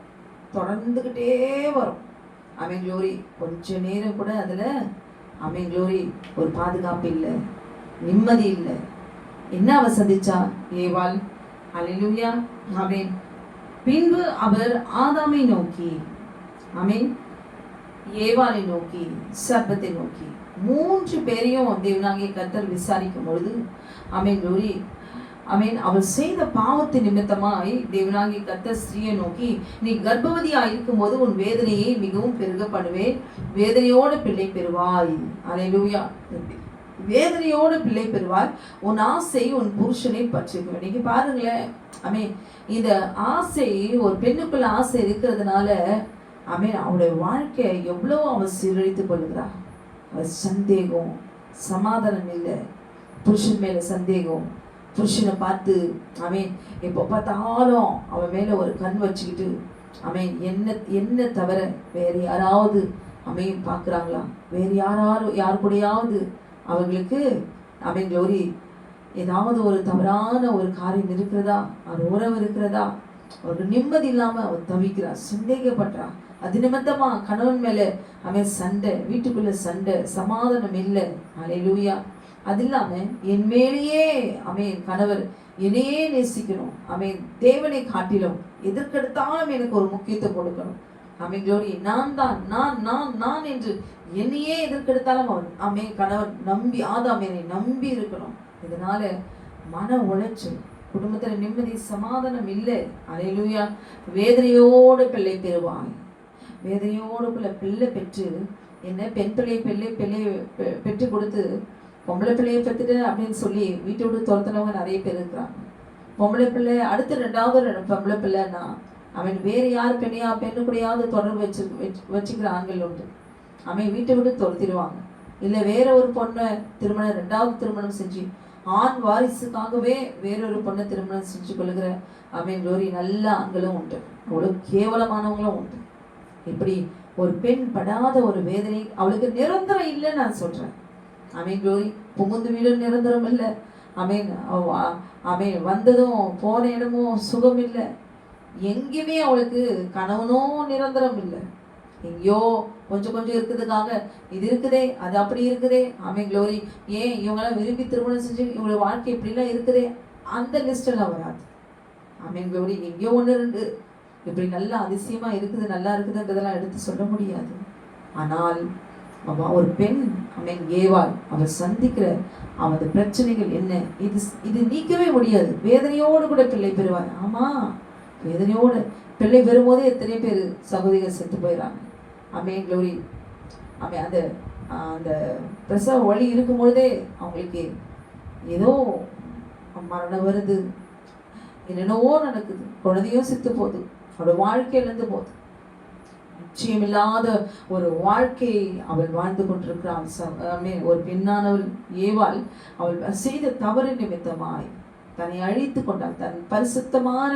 தொடர்ந்துகிட்டே வரும். க்ளோரி கொஞ்ச நேரம் கூட அதுல க்ளோரி ஒரு பாதுகாப்பு இல்லை, நிம்மதி இல்லை. என்ன அவ சந்திச்சா? ஏவாள். அல்லேலூயா. பின்பு அவர் ஆதாமை நோக்கி ஏவாளை நோக்கி சர்ப்பத்தை நோக்கி 3 பேரையும் தேவனாகிய கர்த்தர் விசாரிக்கும் பொழுது க்ளோரி அவள் செய்த பாவத்தின் நிமித்தமாய் தேவனாகிய கர்த்தர் ஸ்திரியை நோக்கி, நீ கர்ப்பவதியா இருக்கும் போது உன் வேதனையை மிகவும் பெருக பண்ணுவேன், வேதனையோட பிள்ளை பெறுவாய். அல்லேலூயா. வேதனையோடு பிள்ளை பெறுவார். உன் ஆசை உன் புருஷனை பற்றிக்கும். இன்னைக்கு பாருங்களேன், இந்த ஆசை ஒரு பெண்ணுக்குள்ள ஆசை இருக்கிறதுனால அவளுடைய வாழ்க்கையை எவ்வளவு அவள் சீரழித்துக் கொள்கிறாள். அவள் சந்தேகம், சமாதானம் இல்லை, புருஷன் மேல சந்தேகம், புருஷனை பார்த்து எப்போ பார்த்தாலும் அவன் மேல ஒரு கண் வச்சுக்கிட்டு என்ன தவிர வேற யாராவது பார்க்குறாங்களா, வேறு யார் கூடயாவது அவங்களுக்கு க்ளோரி ஏதாவது ஒரு தவறான ஒரு காரியம் இருக்கிறதா, ஒரு உறவு இருக்கிறதா, ஒரு நிம்மதி இல்லாம அவன் தவிக்கிறா, சந்தேகப்படுறா. அது நிமித்தமா கணவன் மேல சண்டை, வீட்டுக்குள்ள சண்டை, சமாதானம் இல்லை. அல்லேலூயா. அது இல்லாம என் மேலேயே கணவர் என்னையே நேசிக்கணும், தேவனை காட்டிலும் எதற்கெடுத்தாலும் எனக்கு ஒரு முக்கியத்துவம் கொடுக்கணும். க்ளோரி நான் என்று என்னையே எதற்கெடுத்தாலும் அவன் கணவர் நம்பி ஆதாம் என்னை நம்பி இருக்கணும். இதனால மன உளைச்சல், குடும்பத்துல நிம்மதி சமாதானம் இல்லை. அல்லேலூயா. வேதனையோடு பிள்ளை பெறுவாய். வேதனையோடு பிள்ளை பெற்று என்ன பெண் பிள்ளை பெற்று கொடுத்து பொம்பளை பிள்ளையை பெற்றுட்டு அப்படின்னு சொல்லி வீட்டை விட்டு துரத்துனவங்க நிறைய பேர் இருக்கிறாங்க. பொம்பளை பிள்ளை அடுத்து 2வது பொம்பளை பிள்ளைன்னா வேறு யார் பெண்ணு கூடயாவது தொடர்பு வச்சுக்கிற ஆண்கள் உண்டு. வீட்டை விட்டு துரத்திடுவாங்க. இல்லை வேற ஒரு பொண்ணை 2வது திருமணம் செஞ்சு ஆண் வாரிசுக்காகவே வேறொரு பொண்ணை திருமணம் செஞ்சு கொள்ளுகிற க்ளோரி நல்ல ஆண்களும் உண்டு, அவ்வளவு கேவலமானவங்களும் உண்டு. இப்படி ஒரு பெண் படாத ஒரு வேதனை அவளுக்கு நிரந்தரம் இல்லைன்னு நான் சொல்றேன். க்ளோரி புகுந்து வீடு நிரந்தரம் இல்லை. வந்ததும் போன இடமும் சுகம் இல்லை. எங்கேயுமே அவளுக்கு கணவனும் நிரந்தரம் இல்லை. எங்கேயோ கொஞ்சம் இருக்குதுக்காக இது இருக்குதே, அது அப்படி இருக்குதே. க்ளோரி ஏன் இவங்கெல்லாம் விரும்பி திருமணம் செஞ்சு இவங்களோட வாழ்க்கை இப்படிலாம் இருக்குதே, அந்த லிஸ்டெல்லாம் வராது. க்ளோரி எங்கேயோ 1-2 இப்படி நல்லா அதிசயமா இருக்குது, நல்லா இருக்குதுன்றதெல்லாம் எடுத்து சொல்ல முடியாது. ஆனால் ஒரு பெண் ஏவாள் அவர் சந்திக்கிற அவரது பிரச்சனைகள் என்ன, இது நீக்கவே முடியாது. வேதனையோடு கூட பிள்ளை பெறுவார். ஆமா, வேதனையோடு பிள்ளை பெறும்போதே எத்தனை பேர் சகோதரிகள் செத்து போயிடறாங்க. க்ளோரி. அந்த அந்த பிரசவ வழி இருக்கும்பொழுதே அவங்களுக்கு ஏதோ மரணம் வருது, என்னென்னவோ நடக்குது, குழந்தையும் செத்து போகுது, அவரோட வாழ்க்கை இழந்து போகுது. நிச்சயமில்லாத ஒரு வாழ்க்கையை அவள் வாழ்ந்து கொண்டிருக்கிறாள். ஒரு பெண்ணானவள் ஏவாள் அவள் செய்த தவறு நிமித்தமாய் தன்னை அழித்து கொண்டாள். தன் பரிசுத்தமான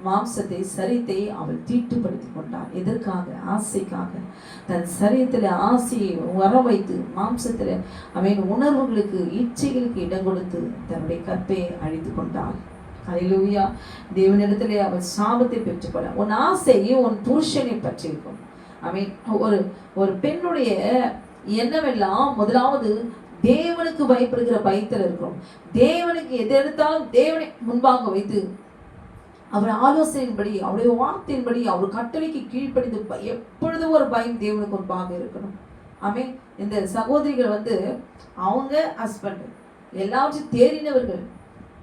மாம்சத்தை சரீரத்தை அவள் தீட்டுப்படுத்தி கொண்டாள். எதற்காக? ஆசைக்காக. தன் சரீரத்தில் ஆசையை வர வைத்து மாம்சத்தில் உணர்வுகளுக்கு இச்சைகளுக்கு இடம் கொடுத்து தன்னுடைய கற்பை அழித்து கொண்டாள். அல்லேலூயா. தேவனிடத்திலே அவள் சாபத்தை பெற்றுக்கொள்ள. உன் ஆசை உன் புருஷனை பற்றி இருக்கும். ஒரு பெண்ணுடைய எண்ணமெல்லாம் முதலாவது தேவனுக்கு பயப்படுகிற பயத்தில் இருக்கும். தேவனுக்கு எது எடுத்தாலும் தேவனை முன்பாக வைத்து அவர் ஆலோசனையின்படி அவருடைய வார்த்தையின்படி அவர் கட்டளைக்கு கீழ்ப்படிந்து எப்பொழுதும் ஒரு பயம் தேவனுக்கு முன்பாக இருக்கணும். இந்த சகோதரிகள் அவங்க ஹஸ்பண்ட் எல்லாவற்றையும் தேறினவர்கள்.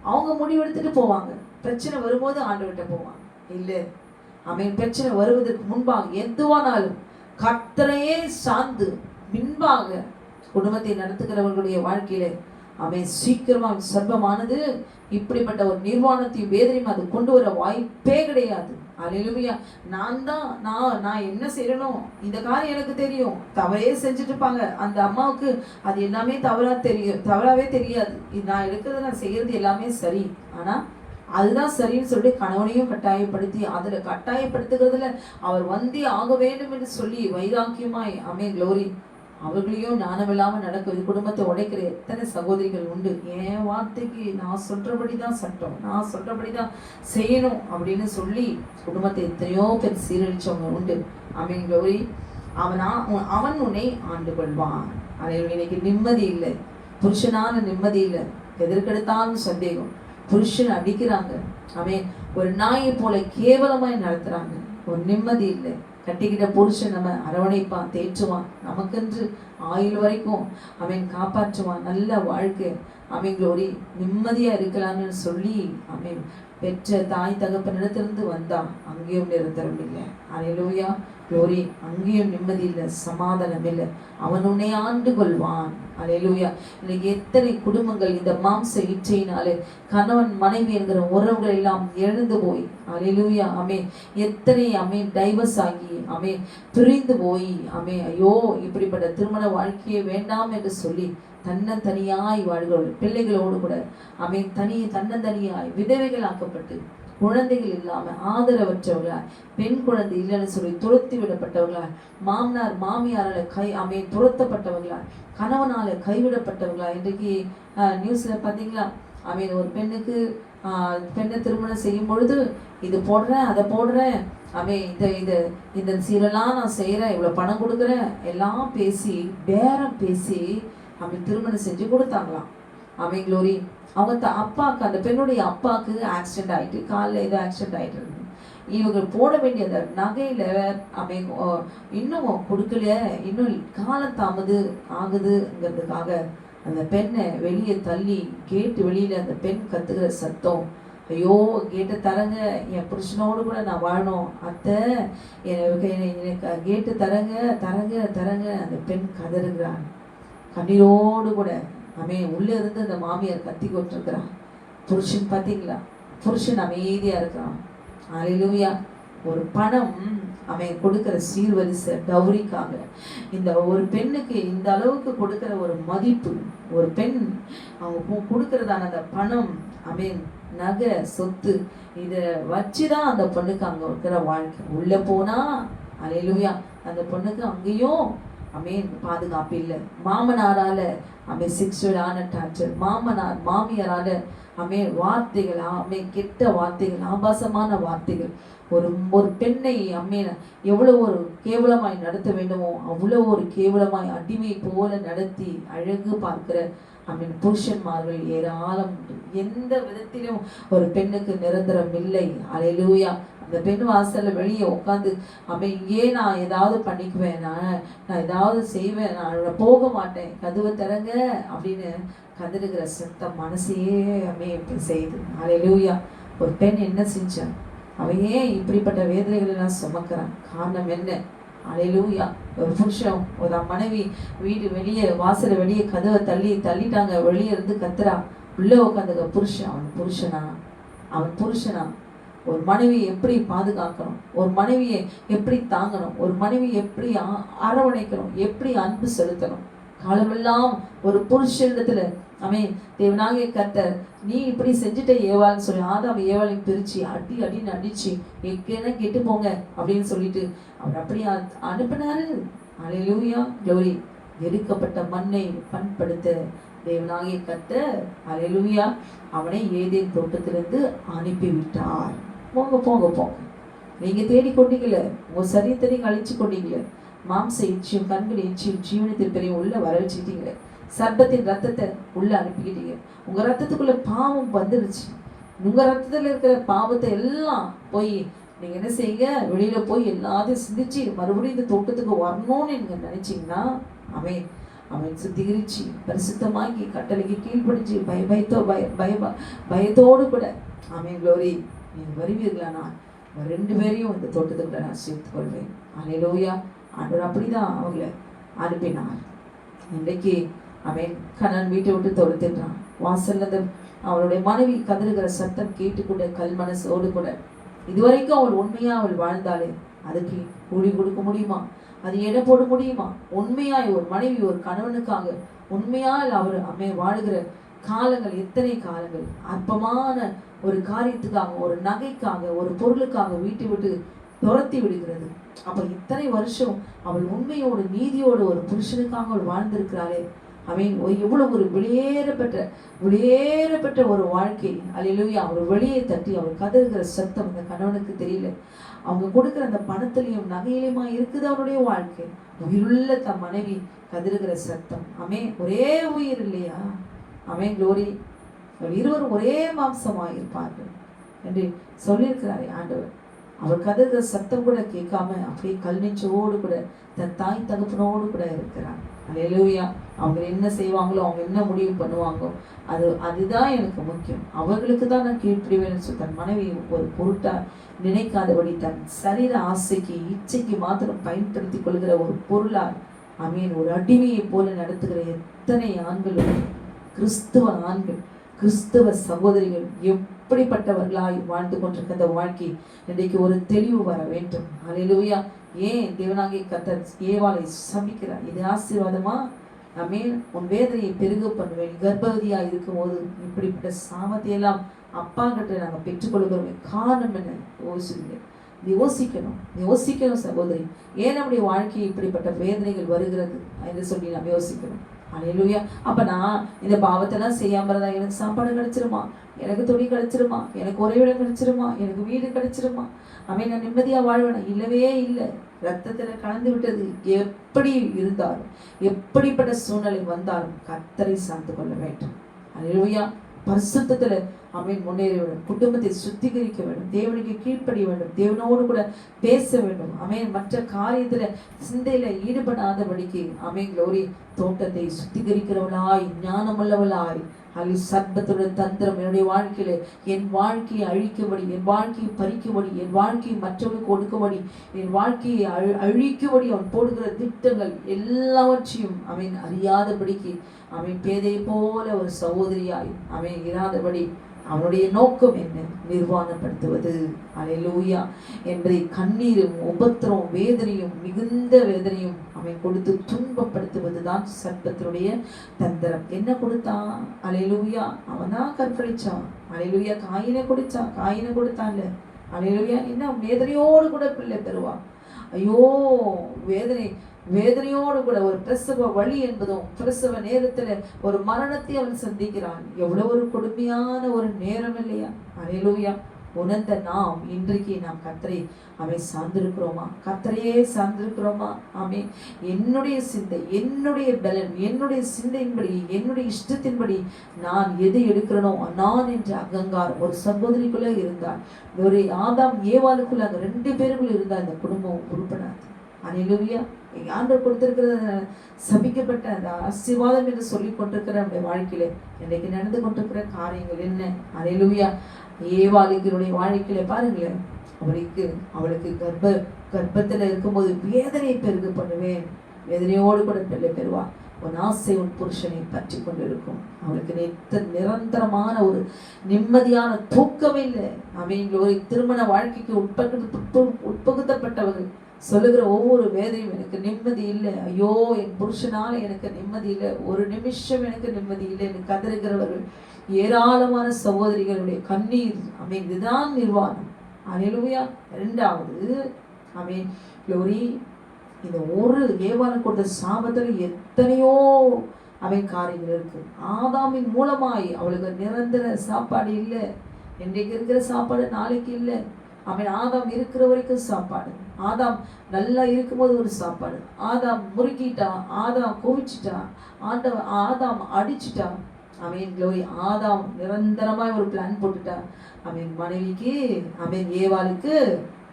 அவங்க முடிவெடுத்துட்டு போவாங்க. பிரச்சனை வரும்போது ஆண்டவர்கிட்ட போவாங்க. இல்லை, பிரச்சனை வருவதற்கு முன்பாக எதுவானாலும் கர்த்தரையே சார்ந்து பின்பாக குடும்பத்தை நடத்துகிறவர்களுடைய வாழ்க்கையில சீக்கிரமாக சர்வமானது இப்படிப்பட்ட ஒரு நிர்வாணத்தையும் வேதனையும் அது கொண்டு வர வாய்ப்பே கிடையாது. அல்லேலூயா. நான் என்ன செய்யணும், இந்த காரியம் எனக்கு தெரியும், தவறே செஞ்சுட்டு இருப்பாங்க. அந்த அம்மாவுக்கு அது எல்லாமே தவறாவே தெரியாது. நான் எடுக்கிறது, நான் செய்யறது எல்லாமே சரி, ஆனா அதுதான் சரின்னு சொல்லி கணவனையும் கட்டாயப்படுத்தி அதுல கட்டாயப்படுத்துகிறதுல அவர் வந்தே ஆக வேண்டும் என்று சொல்லி வைராக்கியமாய் க்ளோரி அவர்களையும் ஞானமில்லாம நடக்குது. குடும்பத்தை உடைக்கிற எத்தனை சகோதரிகள் உண்டு. என் வார்த்தைக்கு நான் சொல்றபடிதான் சட்டம், நான் சொல்றபடிதான் செய்யணும் அப்படின்னு சொல்லி குடும்பத்தை எத்தனையோ பேர் சீரழிச்சவங்க உண்டு. க்ளோரி. அவன் உன்னை ஆண்டு கொள்வான். இன்னைக்கு நிம்மதி இல்லை, புருஷனான நிம்மதி இல்லை, எதற்கெடுத்தாலும் சந்தேகம். புருஷன் அடிக்கிறாங்க, ஒரு நாயை போல கேவலமாய் நடத்துறாங்க, ஒரு நிம்மதி இல்லை. கட்டிக்கிட்ட புருஷன் நம்ம அரவணைப்பான், தேற்றுவான், நமக்கென்று ஆயுள் வரைக்கும் காப்பாற்றுவான், நல்ல வாழ்க்கை க்ளோரி நிம்மதியா இருக்கலாம்னு சொல்லி பெற்ற தாய் தகப்பனிடத்திலிருந்து வந்தா அங்கேயும் நிரந்தரம் இல்லை. அல்லேலூயா. க்ளோரி. அங்கேயும் நிம்மதி இல்லை, சமாதானம் இல்லை. அவன் உன்னை ஆண்டு கொள்வான். அல்லேலூயா. இன்னைக்கு எத்தனை குடும்பங்கள் இந்த மாம்ச இச்சையினாலே கணவன் மனைவி என்கிற உறவுகள் எல்லாம் எழுந்து போய் அல்லேலூயா எத்தனை டைவர்ஸ் ஆகி பிரிந்து போய் ஐயோ இப்படிப்பட்ட திருமண வாழ்க்கையே வேண்டாம் என்று சொல்லி தன்னந்தனியாய் வாழ்கிறவர்கள் பிள்ளைகளோடு கூட தன்னந்தனியாய் விதவைகள் ஆக்கப்பட்டு குழந்தைகள் இல்லாம ஆதரவற்றவர்களாய் பெண் குழந்தை இல்லைன்னு சொல்லி துரத்தி விடப்பட்டவர்களாய் மாமனார் மாமியாரால துரத்தப்பட்டவர்களாய் கணவனால கைவிடப்பட்டவர்களா. இன்றைக்கு நியூஸ்ல பாத்தீங்களா ஒரு பெண்ணுக்கு பெண்ணை திருமணம் செய்யும் பொழுது இது போடுறேன் அதை போடுறேன் இந்த சீரெல்லாம் நான் செய்யறேன், இவ்வளவு பணம் கொடுக்குறேன் எல்லாம் பேசி பேரம் பேசி திருமணம் செஞ்சு கொடுத்தாங்களாம். க்ளோரி. அவங்க அப்பாவுக்கு அந்த பெண்ணுடைய அப்பாவுக்கு ஆக்சிடென்ட் ஆயிட்டு, காலில் ஏதோ ஆக்சிடென்ட் ஆயிட்டு இருக்கு. இவங்க போட வேண்டிய அந்த நகையில இன்னும் கொடுக்கல, இன்னும் காலம் தாமது ஆகுதுங்கிறதுக்காக அந்த பெண்ணை வெளியே தள்ளி கேட்டு வெளியில அந்த பெண் கத்துக்கிற சத்தம், ஐயோ கேட்டு தரங்க, என் புருஷனோடு கூட நான் வாழணும், அத்தை எனக்கு கேட்டு தரங்க தரங்க தரங்க. அந்த பெண் கதறுகிறான் கண்ணீரோடு கூட. உள்ள இருந்து அந்த மாமியார் கத்தி கொண்டிருக்கிறான். புருஷன் பார்த்தீங்களா, புருஷன் அமைதியா இருக்கிறான். அல்லேலூயா. ஒரு பணம் கொடுக்கிற சீர்வரிசை டவுரிக்காக இந்த ஒரு பெண்ணுக்கு இந்த அளவுக்கு கொடுக்கிற ஒரு மதிப்பு, ஒரு பெண் அவங்க கொடுக்கறதான அந்த பணம் நகை சொத்து இதை வச்சுதான் அந்த பொண்ணுக்கு அங்க இருக்கிற வாழ்க்கை. உள்ள போனா அல்லேலூயா அந்த பொண்ணுக்கு அங்கேயும் பாதுகாப்பு இல்லை. மாமனாரால செக்ஷுவலான டார்ச்சர், மாமியாரால வார்த்தைகள் கெட்ட வார்த்தைகள், ஆபாசமான வார்த்தைகள். ஒரு பெண்ணை எவ்வளவு ஒரு கேவலமாய் நடத்த வேண்டுமோ அவ்வளவு ஒரு கேவலமாய் அடிமை போல நடத்தி அழகு பார்க்கிற புருஷன்மார்கள் ஏராளம் உண்டு. எந்த விதத்திலும் ஒரு பெண்ணுக்கு நிரந்தரம் இல்லை. அல்லேலூயா. அந்த பெண் வாசல்ல வெளியே உட்காந்து அவன் இங்கேயே நான் ஏதாவது பண்ணிக்குவேன், நான் ஏதாவது செய்வேன், நான் போக மாட்டேன், கதவை திறங்க அப்படின்னு கதறுகிற சத்தம் மனசையே இப்படி செய்யுது. அல்லேலூயா. ஒரு பெண் என்ன செஞ்சான்? அவன் ஏன் இப்படிப்பட்ட வேதனைகள் எல்லாம் சுமக்கிறான்? காரணம் என்ன? அல்லேலூயா. ஒரு புருஷன் ஒரு மனைவி வீடு வெளியே வாசல வெளியே கதவை தள்ளிட்டாங்க, வெளியே இருந்து கத்துறா, உள்ள உட்காந்துக்க புருஷன். அவன் புருஷனா? ஒரு மனைவியை எப்படி பாதுகாக்கணும், ஒரு மனைவியை எப்படி தாங்கணும், ஒரு மனைவியை எப்படி அரவணைக்கணும், எப்படி அன்பு செலுத்தணும், காலமெல்லாம் ஒரு புருஷனிடத்துல தேவனாகிய கர்த்தர் நீ இப்படி செஞ்சுட்ட ஏவாள்னு சொல்லி ஆதாம் ஏவாளையும் பிரிச்சு அடின்னு அடிச்சு எக்கேன கெட்டு போங்க அப்படின்னு சொல்லிட்டு அவர் அப்படி அனுப்பினாரு. அல்லேலூயா, க்ளோரி. எடுக்கப்பட்ட மண்ணை பண்படுத்த தேவனாகிய கர்த்தர் அல்லேலூயா அவனை ஏதேன் தோட்டத்திலிருந்து அனுப்பி விட்டார். போங்க போங்க போங்க, நீங்க தேடிக்கொண்டீங்களே, உங்க சரீரத்தை நீங்க அழிச்சு கொண்டீங்களே, மாம்ச இச்சியும் கண்கள் இச்சியும் ஜீவனத்தில் பெரிய உள்ள வர வச்சுக்கிட்டீங்களே, சர்ப்பத்தின் ரத்தத்தை உள்ள அனுப்பிக்கிட்டீங்க, உங்க ரத்தத்துக்குள்ள பாவம் வந்துருச்சு, உங்க ரத்தத்துல இருக்கிற பாவத்தை எல்லாம் போய் நீங்க என்ன செய்யுங்க, வெளியில போய் எல்லாத்தையும் சிந்திச்சு மறுபடியும் இந்த தோட்டத்துக்கு வரணும்னு நீங்க நினைச்சீங்கன்னா அவன் சுத்திகரிச்சு பரிசுத்தமாக்கி கட்டளைக்கு கீழ்படிச்சு பயத்தோடு கூட க்ளோரி நீங்க வருவீர்களா, நான் 2 பேரையும் இந்த தோட்டத்துக்குள்ள நான் சேர்த்துக் கொள்வேன். அல்லேலூயா. ஆண்டவர் அப்படிதான் அவங்களை அனுப்பினார். இன்றைக்கு கணவன் வீட்டை விட்டு தொடுத்துட்டான். வாசல்ல அவளுடைய மனைவி கதறுகிற சத்தம் கேட்டுக்கூட கல் மனசோடு கூட இதுவரைக்கும் அவள் உண்மையா அவள் வாழ்ந்தாலே அதுக்கு கூலி கொடுக்க முடியுமா? அது எடை போட முடியுமா? உண்மையாய் ஒரு மனைவி ஒரு கணவனுக்காக உண்மையால் அவர் வாழுகிற காலங்கள் எத்தனை காலங்கள், அற்பமான ஒரு காரியத்துக்காக, ஒரு நகைக்காக, ஒரு பொருளுக்காக வீட்டை விட்டு துரத்தி விடுகிறது. அப்ப இத்தனை வருஷம் அவள் உண்மையோடு நீதியோடு ஒரு புருஷனுக்காக அவள் வாழ்ந்திருக்கிறாளே, எவ்வளவு ஒரு வெளியேறப்பட்ட ஒரு வாழ்க்கை. அல்லேலூயா. அவர் வெளியே தட்டி அவள் கதறுகிற சத்தம் அந்த கணவனுக்கு தெரியல. அவங்க கொடுக்குற அந்த பணத்திலையும் நகையிலுமா இருக்குது அவருடைய வாழ்க்கை. உயிருள்ள தம் மனைவி கதறுகிற சத்தம். ஒரே உயிர் இல்லையா? க்ளோரி. இருவரும் ஒரே மாம்சமாக இருப்பார்கள் என்று சொல்லியிருக்கிறாரே ஆண்டவர். அவர் கதறுகிற சத்தம் கூட கேட்காம அப்படியே கல் நெஞ்சோடு கூட தன் தாய் தகப்பனோடு கூட இருக்கிறார். அல்லேலூயா. அவங்க என்ன செய்வாங்களோ, அவங்க என்ன முடிவு பண்ணுவாங்களோ அதுதான் எனக்கு முக்கியம், அவர்களுக்கு தான் நான் கீழ்ப்படிவேன்னு சொல்லி தன் மனைவி ஒரு பொருட்டா நினைக்காதபடி தன் சரீர ஆசைக்கு இச்சைக்கு மாத்திரம் பயன்படுத்தி கொள்கிற ஒரு பொருளால் ஒரு அடிமையை போல நடத்துகிற எத்தனை ஆண்கள், கிறிஸ்துவ ஆண்கள், கிறிஸ்தவ சகோதரிகள் எப்படிப்பட்டவர்களாய் வாழ்ந்து கொண்டிருக்கிற அந்த வாழ்க்கை இன்றைக்கு ஒரு தெளிவு வர வேண்டும். அல்லேலூயா. ஏன் தேவனாகிய கர்த்தர் ஏவாளை சபிக்கிறார்? இது ஆசீர்வாதமா? உன் வேதனையை பெருக பண்ணுவேன். கர்ப்பவதியா இருக்கும் போது இப்படிப்பட்ட சாமத்தையெல்லாம் அப்பா கிட்ட நாங்கள் பெற்றுக்கொள்கிறோமே, காரணம் என்ன? யோசிக்கணும் சகோதரி. ஏன் நம்முடைய வாழ்க்கையை இப்படிப்பட்ட வேதனைகள் வருகிறது என்று சொல்லி நாம் யோசிக்கணும். அல்லேலூயா. அப்ப நான் இந்த பாவத்தெல்லாம் செய்யாம இருந்தா எனக்கு சாப்பாடு கிடைச்சிருமா, எனக்கு துணி கிடைச்சிருமா, எனக்கு உறைவிடம் கிடைச்சிருமா, எனக்கு வீடு கிடைச்சிருமா, நான் நிம்மதியா வாழ்வேன்? இல்லவே இல்லை. ரத்தத்துல கலந்து விட்டது. எப்படி இருந்தாலும், எப்படிப்பட்ட சூழ்நிலை வந்தாலும் கர்த்தரை சார்ந்து கொள்ள வேண்டும். அல்லேலூயா. பரிசுத்தத்துல முன்னேற வேண்டும், குடும்பத்தை சுத்திகரிக்க வேண்டும், தேவனுக்கு கீழ்ப்படிய வேண்டும், தேவனோடு கூட பேச வேண்டும். மற்ற காரியத்துல சிந்தையில ஈடுபடாதபடிக்கு க்ளோரி தோட்டத்தை சுத்திகரிக்கிறவளாய், ஞானமுள்ளவளாய், சர்ப்பத்துடைய தந்திரம் என்னுடைய வாழ்க்கையில என் வாழ்க்கையை அழிக்கும்படி, என் வாழ்க்கையை பறிக்கும்படி, என் வாழ்க்கையை மற்றவர்களுக்கு கொடுக்கும்படி, என் வாழ்க்கையை அழிக்கும்படி அவன் போடுகிற திட்டங்கள் எல்லாவற்றையும் அறியாதபடிக்கு பேதை போல ஒரு சகோதரியாய் இராதபடி அவனுடைய நோக்கம் என்ன? நிர்வாணப்படுத்துவது. அல்லேலூயா. என்பதை கண்ணீரும் உபத்திரம் வேதனையும் மிகுந்த வேதனையும் கொடுத்து துன்பப்படுத்துவதுதான் சர்ப்பத்தினுடைய தந்திரம். என்ன கொடுத்தான்? அல்லேலூயா. அவனா கற்பழிச்சான். அல்லேலூயா. காயினை கொடுத்தான்ல. அல்லேலூயா. என்ன வேதனையோடு கூட பிள்ளை பெறுவான். ஐயோ, வேதனையோடு கூட ஒரு பிரசவ வழி என்பதும், பிரசவ நேரத்துல ஒரு மரணத்தை அவன் சந்திக்கிறான். எவ்வளவு ஒரு கொடுமையான ஒரு நேரம் இல்லையா? அல்லேலூயா. உணர்ந்த நாம் இன்றைக்கு நாம் கர்த்தரை சார்ந்திருக்கிறோமா? கர்த்தரையே சார்ந்திருக்கிறோமா? என்னுடைய சிந்தை, என்னுடைய பலன், என்னுடைய சிந்தையின்படி, என்னுடைய இஷ்டத்தின்படி நான் எது எடுக்கிறனோ நான் என்ற அகங்காரம் ஒரு சகோதரிக்குள்ள இருந்தால், ஒரு ஆதாம் ஏவாளுக்குள்ள அங்க 2 பேருக்குள்ள இருந்தால் இந்த குடும்பம் உருப்படாது. அல்லேலூயா. ஆண்டவர் கொடுத்திருக்கிற சபிக்கப்பட்ட அந்த ஆசீர்வாதம் என்று சொல்லி கொண்டிருக்கிற நம்முடைய வாழ்க்கையில இன்னைக்கு நடந்து கொண்டிருக்கிற காரியங்கள் என்ன? அல்லேலூயா. ஏவாளுடைய வாழ்க்கையில பாருங்களேன், அவளுக்கு கர்ப்பத்துல இருக்கும்போது வேதனை பெருக பண்ணுவேன், வேதனையோடு கூட பிள்ளை பெறுவா. உன் ஆசை உன் புருஷனை பற்றி கொண்டு இருக்கும். அவளுக்கு நிரந்தரமான ஒரு நிம்மதியான தூக்கமே இல்லை. ஒரு திருமண வாழ்க்கைக்கு உட்பகுத்தப்பட்டவர்கள் சொல்லுகிற ஒவ்வொரு வேதையும் எனக்கு நிம்மதி இல்லை, ஐயோ என் புருஷனால எனக்கு நிம்மதி இல்லை, ஒரு நிமிஷம் எனக்கு நிம்மதி இல்லை என்று கதறுகிறவர்கள் ஏராளமான சகோதரிகளுடைய கண்ணீர். இதுதான் நிர்வாணம். அல்லேலூயா. 2வது க்ளோரி, இந்த ஒரு ஏவாளன் கொடுத்த சாபத்தில் எத்தனையோ காரியங்கள் இருக்கு. ஆதாமின் மூலமாய் அவளுக்கு நிரந்தர சாப்பாடு இல்லை. இன்றைக்கு இருக்கிற சாப்பாடு நாளைக்கு இல்லை. ஆதாம் இருக்கிற வரைக்கும் சாப்பாடு. ஆதாம் நல்லா இருக்கும்போது ஒரு சாப்பாடு. ஆதாம் முறுக்கிட்டா, ஆதாம் கோவிச்சிட்டா, ஆதாம் அடிச்சுட்டா. க்ளோரி. ஆதாம் நிரந்தரமாய் ஒரு பிளான் போட்டுட்டா. மனைவிக்கு ஏவாளுக்கு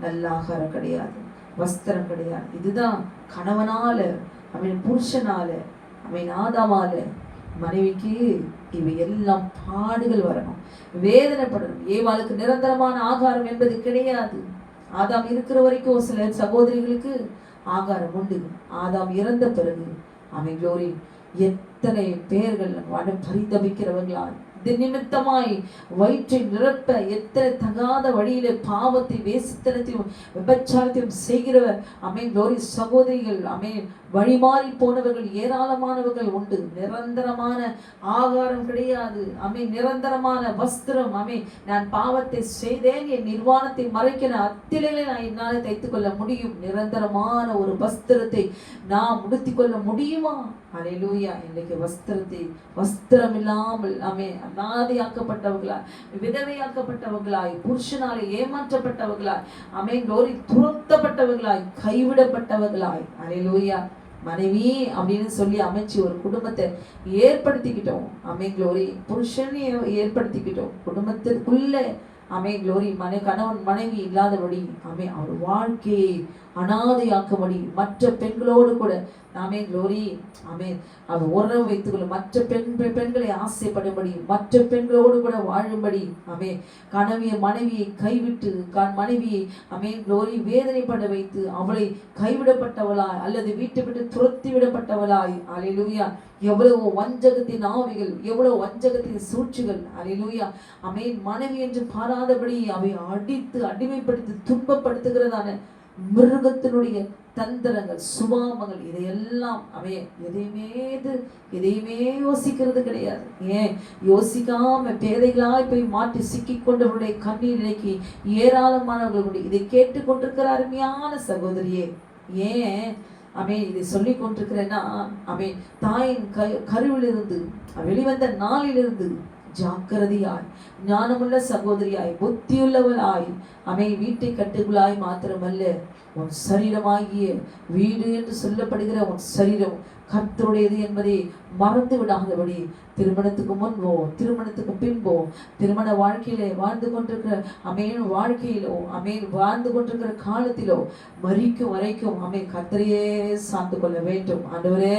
நல்ல ஆகாரம் கிடையாது, வஸ்திரம் கிடையாது. இதுதான் கணவனால புருஷனால ஆதாமால மனைவிக்கு இவை எல்லாம் பாடுகள் வரணும், வேதனைப்படணும். ஏவாளுக்கு நிரந்தரமான ஆகாரம் என்பது கிடையாது. ஆதாம் இருக்கிற வரைக்கும் சில சகோதரிகளுக்கு ஆகாரம் உண்டு. ஆதாம் இறந்த பிறகு க்ளோரி எத்தனை பேர்கள் பரிதபிக்கிறவர்களால் இது நிமித்தமாய் வயிற்றை நிரப்ப எத்தனை தகாத வழியில பாவத்தை, வேசித்தனத்தையும் விபச்சாரத்தையும் செய்கிறவர் க்ளோரி சகோதரிகள் வழிமாறி போனவர்கள் ஏராளமானவர்கள் உண்டு. நிரந்தரமான ஆகாரம் கிடையாது. நிரந்தரமான வஸ்திரம். நான் பாவத்தை செய்தேன், என் நிர்வாணத்தை மறைக்கிற அத்திலையில நான் என்னால் தைத்துக் கொள்ள முடியும். நிரந்தரமான ஒரு வஸ்திரத்தை நாம் உடுத்திக் கொள்ள முடியுமா? அல்லேலூயா. இன்றைக்கு வஸ்திரம் இல்லாமல் அநாதியாக்கப்பட்டவர்களாய், விதவையாக்கப்பட்டவர்களாய், புருஷனாலே ஏமாற்றப்பட்டவர்களாய், க்ளோரி துரத்தப்பட்டவர்களாய், கைவிடப்பட்டவர்களாய். அல்லேலூயா. மனைவி அப்படின்னு சொல்லி அமைச்சு ஒரு குடும்பத்தை ஏற்படுத்திக்கிட்டோம். க்ளோரி. புருஷன் ஏற்படுத்திக்கிட்டோம். குடும்பத்திற்குள்ள க்ளோரி கணவன் மனைவி இல்லாதபடி அவர் வாழ்க்கையை அனாதையாக்கும்படி மற்ற பெண்களோடு கூட க்ளோரி அவர் உறவு வைத்துக் கொள்ள மற்ற பெண்களை ஆசைப்படும்படி, மற்ற பெண்களோடு கூட வாழும்படி மனைவியை கைவிட்டு மனைவியை க்ளோரி வேதனைப்பட வைத்து அவளை கைவிடப்பட்டவளாய் அல்லது வீட்டை விட்டு துரத்தி விடப்பட்டவளாய். அல்லேலூயா. எவ்வளவு வஞ்சகத்தின் ஆவிகள், எவ்வளவு வஞ்சகத்தின் சூழ்ச்சிகள். அல்லேலூயா. மனைவி என்று பாராதபடி அவை அடித்து அடிமைப்படுத்தி துன்பப்படுத்துகிறதான மிருகத்தினுடைய தந்திரங்கள், சுபாவங்கள், இதையெல்லாம் எதையுமே யோசிக்கிறது கிடையாது. ஏன் யோசிக்காம பேதைகளாய் போய் மாற்றி சிக்கி கொண்டவர்களுடைய கண்ணீர் நிலைக்கு ஏராளமானவர்களுடைய இதை கேட்டுக்கொண்டிருக்கிற அருமையான சகோதரியே, ஏன் இதை சொல்லி கொண்டிருக்கிறேன்னா தாயின் கருவிலிருந்து வெளிவந்த நாளிலிருந்து ஜாக்கிரதையாய், ஞானமுள்ள சகோதரியாய், புத்தியுள்ளவளாய் வீட்டை கட்டுகளாய் மாத்திரமல்ல, உன் சரீரமாகிய வீடு என்று சொல்லப்படுகிற உன் சரீரம் கர்த்தருடையது என்பதை மறந்து விடாதபடி திருமணத்துக்கு முன்போ திருமணத்துக்கு பின்போ திருமண வாழ்க்கையிலே வாழ்ந்து கொண்டிருக்கிற வாழ்க்கையிலோ வாழ்ந்து கொண்டிருக்கிற காலத்திலோ மரிக்கும் வரைக்கும் கர்த்தரையே சார்ந்து கொள்ள வேண்டும். ஆண்டவரே,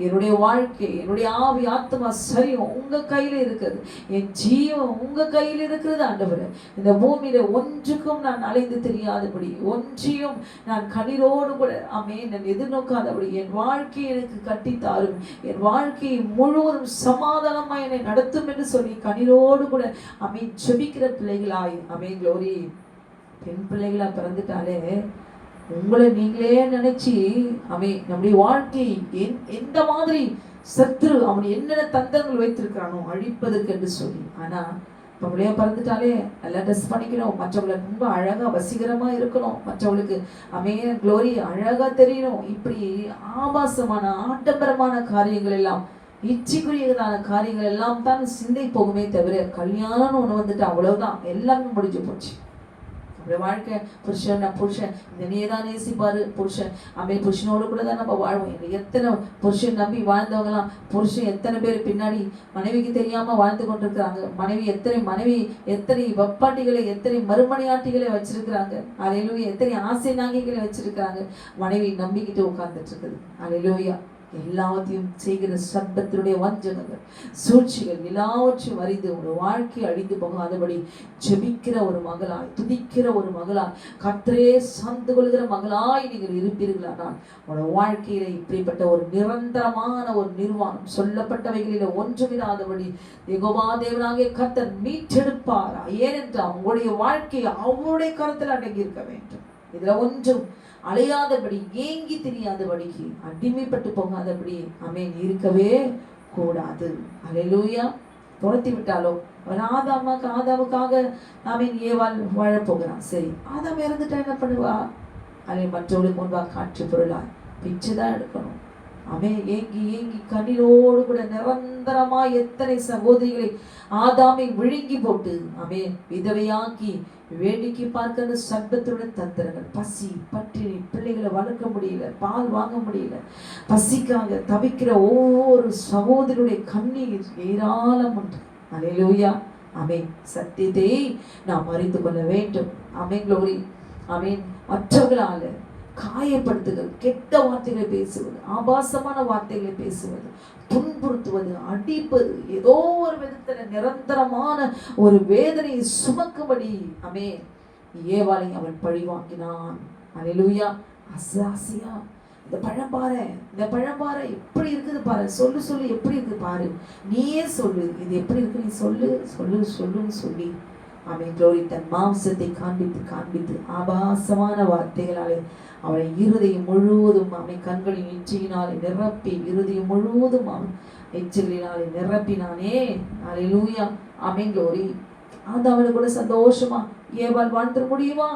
என்னுடைய வாழ்க்கை, என்னுடைய ஆவி, ஆத்மா, சரீரம் உங்க கையில இருக்குது, என் ஜீவம் உங்க கையில் இருக்கிறது. ஆண்டவரே, இந்த பூமியில ஒன்றுக்கும் நான் அலைந்து தெரியாதபடி, ஒன்றையும் நான் கண்ணீரோடு கூட நான் எதிர்நோக்காதபடி என் வாழ்க்கையை எனக்கு கட்டித்தாரும், என் வாழ்க்கையை முழுவதும் சமாதானமா என்னை நடத்தும் என்று சொல்லி கண்ணீரோடு கூட ஜெபிக்கிற பிள்ளைகளாய் க்ளோரி. பெண் பிள்ளைகளா பிறந்துட்டாலே உங்களை நீங்களே நினைச்சு நம்முடைய வாழ்க்கை எந்த மாதிரி சத்ரு அவன் என்னென்ன தந்திரங்கள் வைத்திருக்கிறானோ அழிப்பதற்கு என்று சொல்லி. ஆனா பொம்பளையா பிறந்துட்டாலே நல்லா ட்ரெஸ் பண்ணிக்கணும், மற்றவங்களுக்கு ரொம்ப அழகா வசீகரமா இருக்கணும், மற்றவங்களுக்கு க்ளோரி அழகா தெரியணும். இப்படி ஆபாசமான ஆடம்பரமான காரியங்கள் எல்லாம், இச்சைக்குரியதான காரியங்கள் எல்லாம் தான் சிந்தை போகுமே தவிர கல்யாணம்னு ஒண்ணு வந்துட்டு அவ்வளவுதான், எல்லாமே முடிஞ்சு போச்சு. நம்முடைய வாழ்க்கை புருஷன் என்னையே தான் நேசிப்பாரு புருஷன். புருஷனோடு கூட தான் நம்ம வாழ்வோம். எத்தனை புருஷன் நம்பி வாழ்ந்தவங்களாம், புருஷன் எத்தனை பேர் பின்னாடி மனைவிக்கு தெரியாம வாழ்ந்து கொண்டிருக்கிறாங்க. மனைவி எத்தனை வப்பாட்டிகளை, எத்தனை மறுமனையாட்டிகளை வச்சிருக்கிறாங்க. அல்லேலூயா. எத்தனை ஆசை நாங்கிகளை வச்சிருக்கிறாங்க. மனைவி நம்பிக்கிட்டு உட்கார்ந்துட்டு இருக்குது. அல்லேலூயா. எல்லாத்தையும் செய்கிற சர்ப்பத்தினுடைய வஞ்சகங்கள், சூழ்ச்சிகள் எல்லாவற்றையும் அறிந்து ஒரு வாழ்க்கை அழிந்து போகாதபடி ஜெபிக்கிற ஒரு மகளாய், துதிக்கிற ஒரு மகளாய், கர்த்தரே சார்ந்து கொள்கிற மகளாய் நீங்கள் இருப்பீர்களானால் உங்களோட வாழ்க்கையில இப்படிப்பட்ட ஒரு நிரந்தரமான ஒரு நிர்வாணம், சொல்லப்பட்டவைகளில ஒன்றுமிராதபடி யெகோவா தேவனாகிய கர்த்தர் மீட்டெடுப்பார். ஏனென்றால் உங்களுடைய வாழ்க்கை அவருடைய கருத்தில் அடங்கி இருக்க வேண்டும். இதுல ஒன்றும் அலையாதபடி, ஏங்கி தெரியாதபடிக்கு, அடிமைப்பட்டு போகாதபடி இருக்கவே கூடாது. அல்லேலூயா. துரத்தி விட்டாலோ ஆதாமுக்காக ஏவாள் வாழப்போகிறான். சரி, ஆதாம் இறந்துட்டா என்ன பண்ணுவா? மற்றவர்களுக்கு முன்பாக காற்று பொருளாய் பிச்சுதான் எடுக்கணும். ஏங்கி கண்ணீரோடு கூட நிரந்தரமா எத்தனை சகோதரிகளை ஆதாமை விழுங்கி போட்டு விதவையாக்கி வேடிக்கை பார்க்கிற சர்ப்பத்துடைய தந்திரங்கள், பசி பட்டினி, பிள்ளைகளை வளர்க்க முடியல, பால் வாங்க முடியல, பசிக்காக தவிக்கிற ஒவ்வொரு சகோதரியுடைய கண்ணீர் ஏராளம் உண்டு. அல்லேலூயா. சத்தியத்தை நாம் அறிந்து கொள்ள வேண்டும். க்ளோரி. மற்றவர்களால காயப்படுத்துதல், கெட்ட வார்த்தைகளை பேசுவது, ஆபாசமான வார்த்தைகளை பேசுவது, துன்புறுத்துவது, அடிப்பது, ஏதோ ஒரு விதத்துல நிரந்தரமான ஒரு வேதனையை சுமக்கும்படி ஏவாளை அவன் பழி வாங்கினான். அல்லேலூயா. அசாசியா, இந்த பழம் பாரு எப்படி இருக்குது பாரு, சொல்லு எப்படி இருக்குது பாரு, நீயே சொல்லு இது எப்படி இருக்கு, நீ சொல்லுன்னு சொல்லி க்ளோரி தன் மாம்சத்தை காண்பித்து ஆபாசமான வார்த்தைகளாலே அவளை இருதயம் முழுவதும் கண்களின் எச்சியினாலே நிரப்பி, இருதயம் முழுவதும் எச்சிலினாலே நிரப்பினானே. அல்லேலூயா. க்ளோரி. அவளை கூட சந்தோஷமா ஏவாள் வாழ்ந்துட முடியுமா?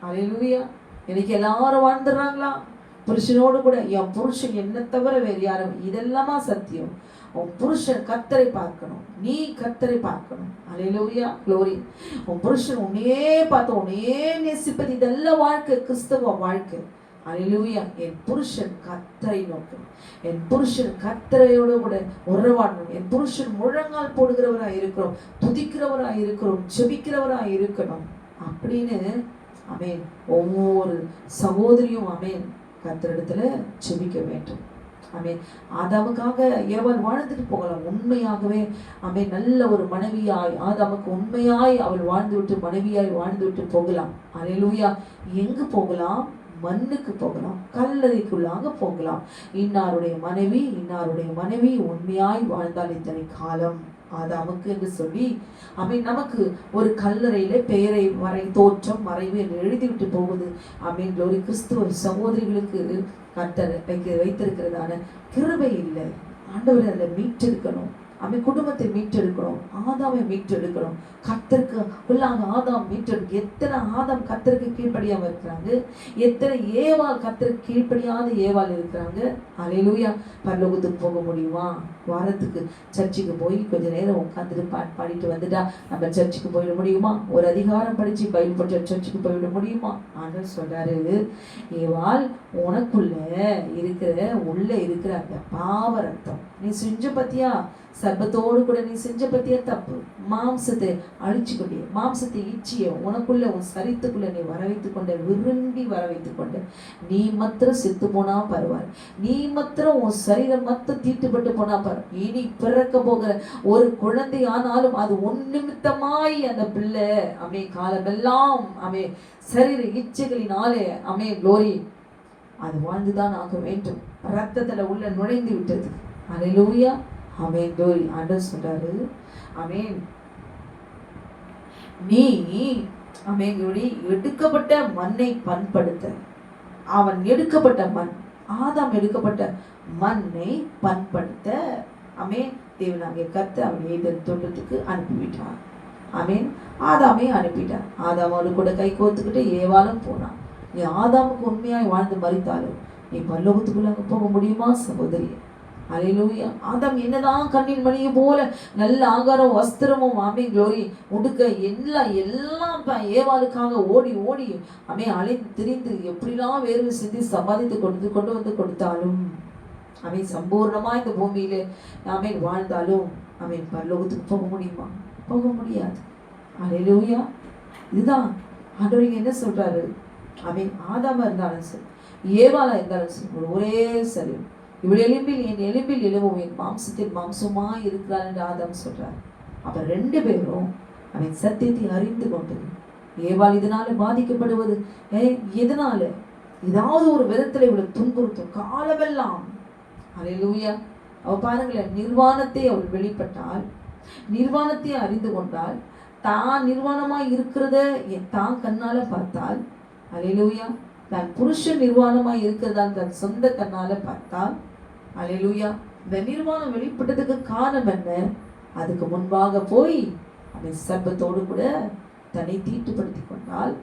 அல்லேலூயா. எனக்கு எல்லாரும் வாழ்ந்துடுறாங்களா? புருஷனோடு கூட என் புருஷன் என்ன தவிர வேறு யாரும், இதெல்லாமா சத்தியம். உன் புருஷன் கர்த்தரை பார்க்கணும், நீ கர்த்தரை பார்க்கணும். அல்லேலூயா. க்ளோரி. உன் புருஷன் உன்னையே பார்த்து உன்னையே நேசிப்பது, இதெல்லாம் வாழ்க்கை, கிறிஸ்தவ வாழ்க்கை. அல்லேலூயா. என் புருஷன் கர்த்தரை நோக்கணும், என் புருஷன் கர்த்தரையோடு கூட உறவாடணும், என் புருஷன் முழங்கால் போடுகிறவராய் இருக்கிறோம், துதிக்கிறவராய் இருக்கிறோம், ஜெபிக்கிறவராய் இருக்கணும் அப்படின்னு ஒவ்வொரு சகோதரியும் கர்த்தரிடத்துல ஜெபிக்க வேண்டும். ஆதாமுக்காக ஏவாள் வாழ்ந்துட்டு போகலாம். உண்மையாகவே நல்ல ஒரு மனைவியாய் ஆதாமுக்கு உண்மையாய் அவள் வாழ்ந்துவிட்டு மனைவியாய் வாழ்ந்துவிட்டு போகலாம். அல்லேலூயா. எங்கு போகலாம்? மண்ணுக்கு போகலாம், கல்லறைக்குள்ளாக போகலாம். இன்னாருடைய மனைவி உண்மையாய் வாழ்ந்தால் இத்தனை காலம் ஆதாமுக்கு என்று சொல்லி நமக்கு ஒரு கல்லறையில பெயரை தோற்றம் மறைவு என்று எழுதிவிட்டு போகுது. ஒரு கிறிஸ்துவ சகோதரிகளுக்கு கர்த்தர் வைத்திருக்கிறதான கிருபை இல்லை. ஆண்டவர் அதில் மீட்டெடுக்கணும். குடும்பத்தை மீட்டெடுக்கணும், ஆதாமை மீட்டெடுக்கணும், கர்த்தருக்கு உள்ளாக ஆதாம் மீட்டெடுக்க. எத்தனை ஆதாம் கர்த்தருக்கு கீழ்ப்படியாம இருக்கிறாங்க, எத்தனை ஏவாள் கர்த்தருக்கு கீழ்ப்படியாத ஏவாள் இருக்கிறாங்க. அல்லேலூயா. பரலோகத்துக்கு போக முடியுமா? வாரத்துக்கு சர்ச்சுக்கு போய் கொஞ்ச நேரம் உட்காந்துட்டு பாடிட்டு வந்துட்டா நம்ம சர்ச்சுக்கு போயிட முடியுமா? ஒரு அதிகாரம் படிச்சு பைபிள் படிச்ச சர்ச்சுக்கு போயிட முடியுமா? ஆண்டவர் சொல்றாரு, ஏவாள் உனக்குள்ள உள்ள இருக்கிற அந்த பாவ ரத்தம் நீ செஞ்ச பத்தியா, சர்ப்பத்தோடு கூட நீ செஞ்ச பத்தியா தப்பு, மாம்சத்தை அழிச்சு கொண்டே, மாம்சத்தை இச்சிய உனக்குள்ள உன் சரித்துக்குள்ள நீ வரவைத்துக் கொண்ட, விரும்பி வரவைத்துக் கொண்ட, நீ மாத்திரம் செத்து போனா பரவாயில்ல, நீ மாத்திரம் உன் சரீரம் மாத்திரம் தீட்டுப்பட்டு போனா பரவாயில்ல, இனி பிறக்க போகிற ஒரு குழந்தை ஆனாலும் அது நிமித்தமாய் அந்த பிள்ளை காலமெல்லாம் சரீர இச்சைகளினாலே க்ளோரி அது வாழ்ந்துதான் ஆக வேண்டும். ரத்தத்துல உள்ள நுழைந்து விட்டது. அல்லேலூயா. க்ளோரி. ஆண்டவர் சொல்றாரு, நீ க்ளோரி எடுக்கப்பட்ட மண்ணை பண்படுத்த, அவன் எடுக்கப்பட்ட மண், ஆதாம் எடுக்கப்பட்ட மண்ணை பண்படுத்த தேவனாகிய கர்த்தர் அவன் ஏதேன் தோட்டத்துக்கு அனுப்பிவிட்டார். ஆதாமை அனுப்பிட்டார். ஆதாமோடு கூட கை கோத்துக்கிட்டு ஏவாளும் போனான். நீ ஆதாமுக்கு உண்மையாய் வாழ்ந்து மறித்தாலும் நீ பரலோகத்துக்குள்ள போக முடியுமா சகோதரி? ஹல்லேலூயா. ஆதாம் என்னதான் கண்ணின் மணியை போல நல்ல ஆகாரம் வஸ்திரமும் க்ளோரி உடுக்க எல்லாம் ஏவாளுக்காக ஓடி ஓடி அலைந்து திரிந்து எப்படிலாம் வேர்வை சிந்தி சம்பாதித்து கொண்டு வந்து கொடுத்தாலும் சம்பூர்ணமா இந்த பூமியில வாழ்ந்தாலும் பரலோகத்துக்கு போக முடியுமா? போக முடியாது. ஹல்லேலூயா. இதுதான் ஆண்டவர் என்ன சொல்றாரு. ஆதாமா இருந்தாலும் சரி, ஏவாளா இருந்தாலும் சரி, ஒரே சரி, இவள் எலும்பில் என் எலும்பில் எலும்பும் என் மாம்சத்தில் மாம்சமா இருக்கிறார் என்று ஆதாம் சொல்றார். அப்ப ரெண்டு பேரும் சத்தியத்தை அறிந்து கொண்டு ஏவாள் இதனால பாதிக்கப்படுவது எதனால? ஏதாவது ஒரு விதத்துல இவளை துன்புறுத்தும் காலமெல்லாம். ஹல்லேலூயா. அவ பாருங்களேன், நிர்வாணத்தை அவள் வெளிப்பட்டால், நிர்வாணத்தை அறிந்து கொண்டால், தான் நிர்வாணமாய் இருக்கிறத தான் கண்ணால பார்த்தால், ஹல்லேலூயா, தன் புருஷன் நிர்வாணமாய் இருக்கிறதா தன் சொந்த கண்ணால பார்த்தால், ஹல்லேலூயா, இந்த நிர்வாணம் வெளிப்பட்டதுக்கு காரணம் என்ன? அதுக்கு முன்பாக போய் சர்ப்பத்தோடு கூட தன்னை தீட்டுப்படுத்தி கொண்டால்,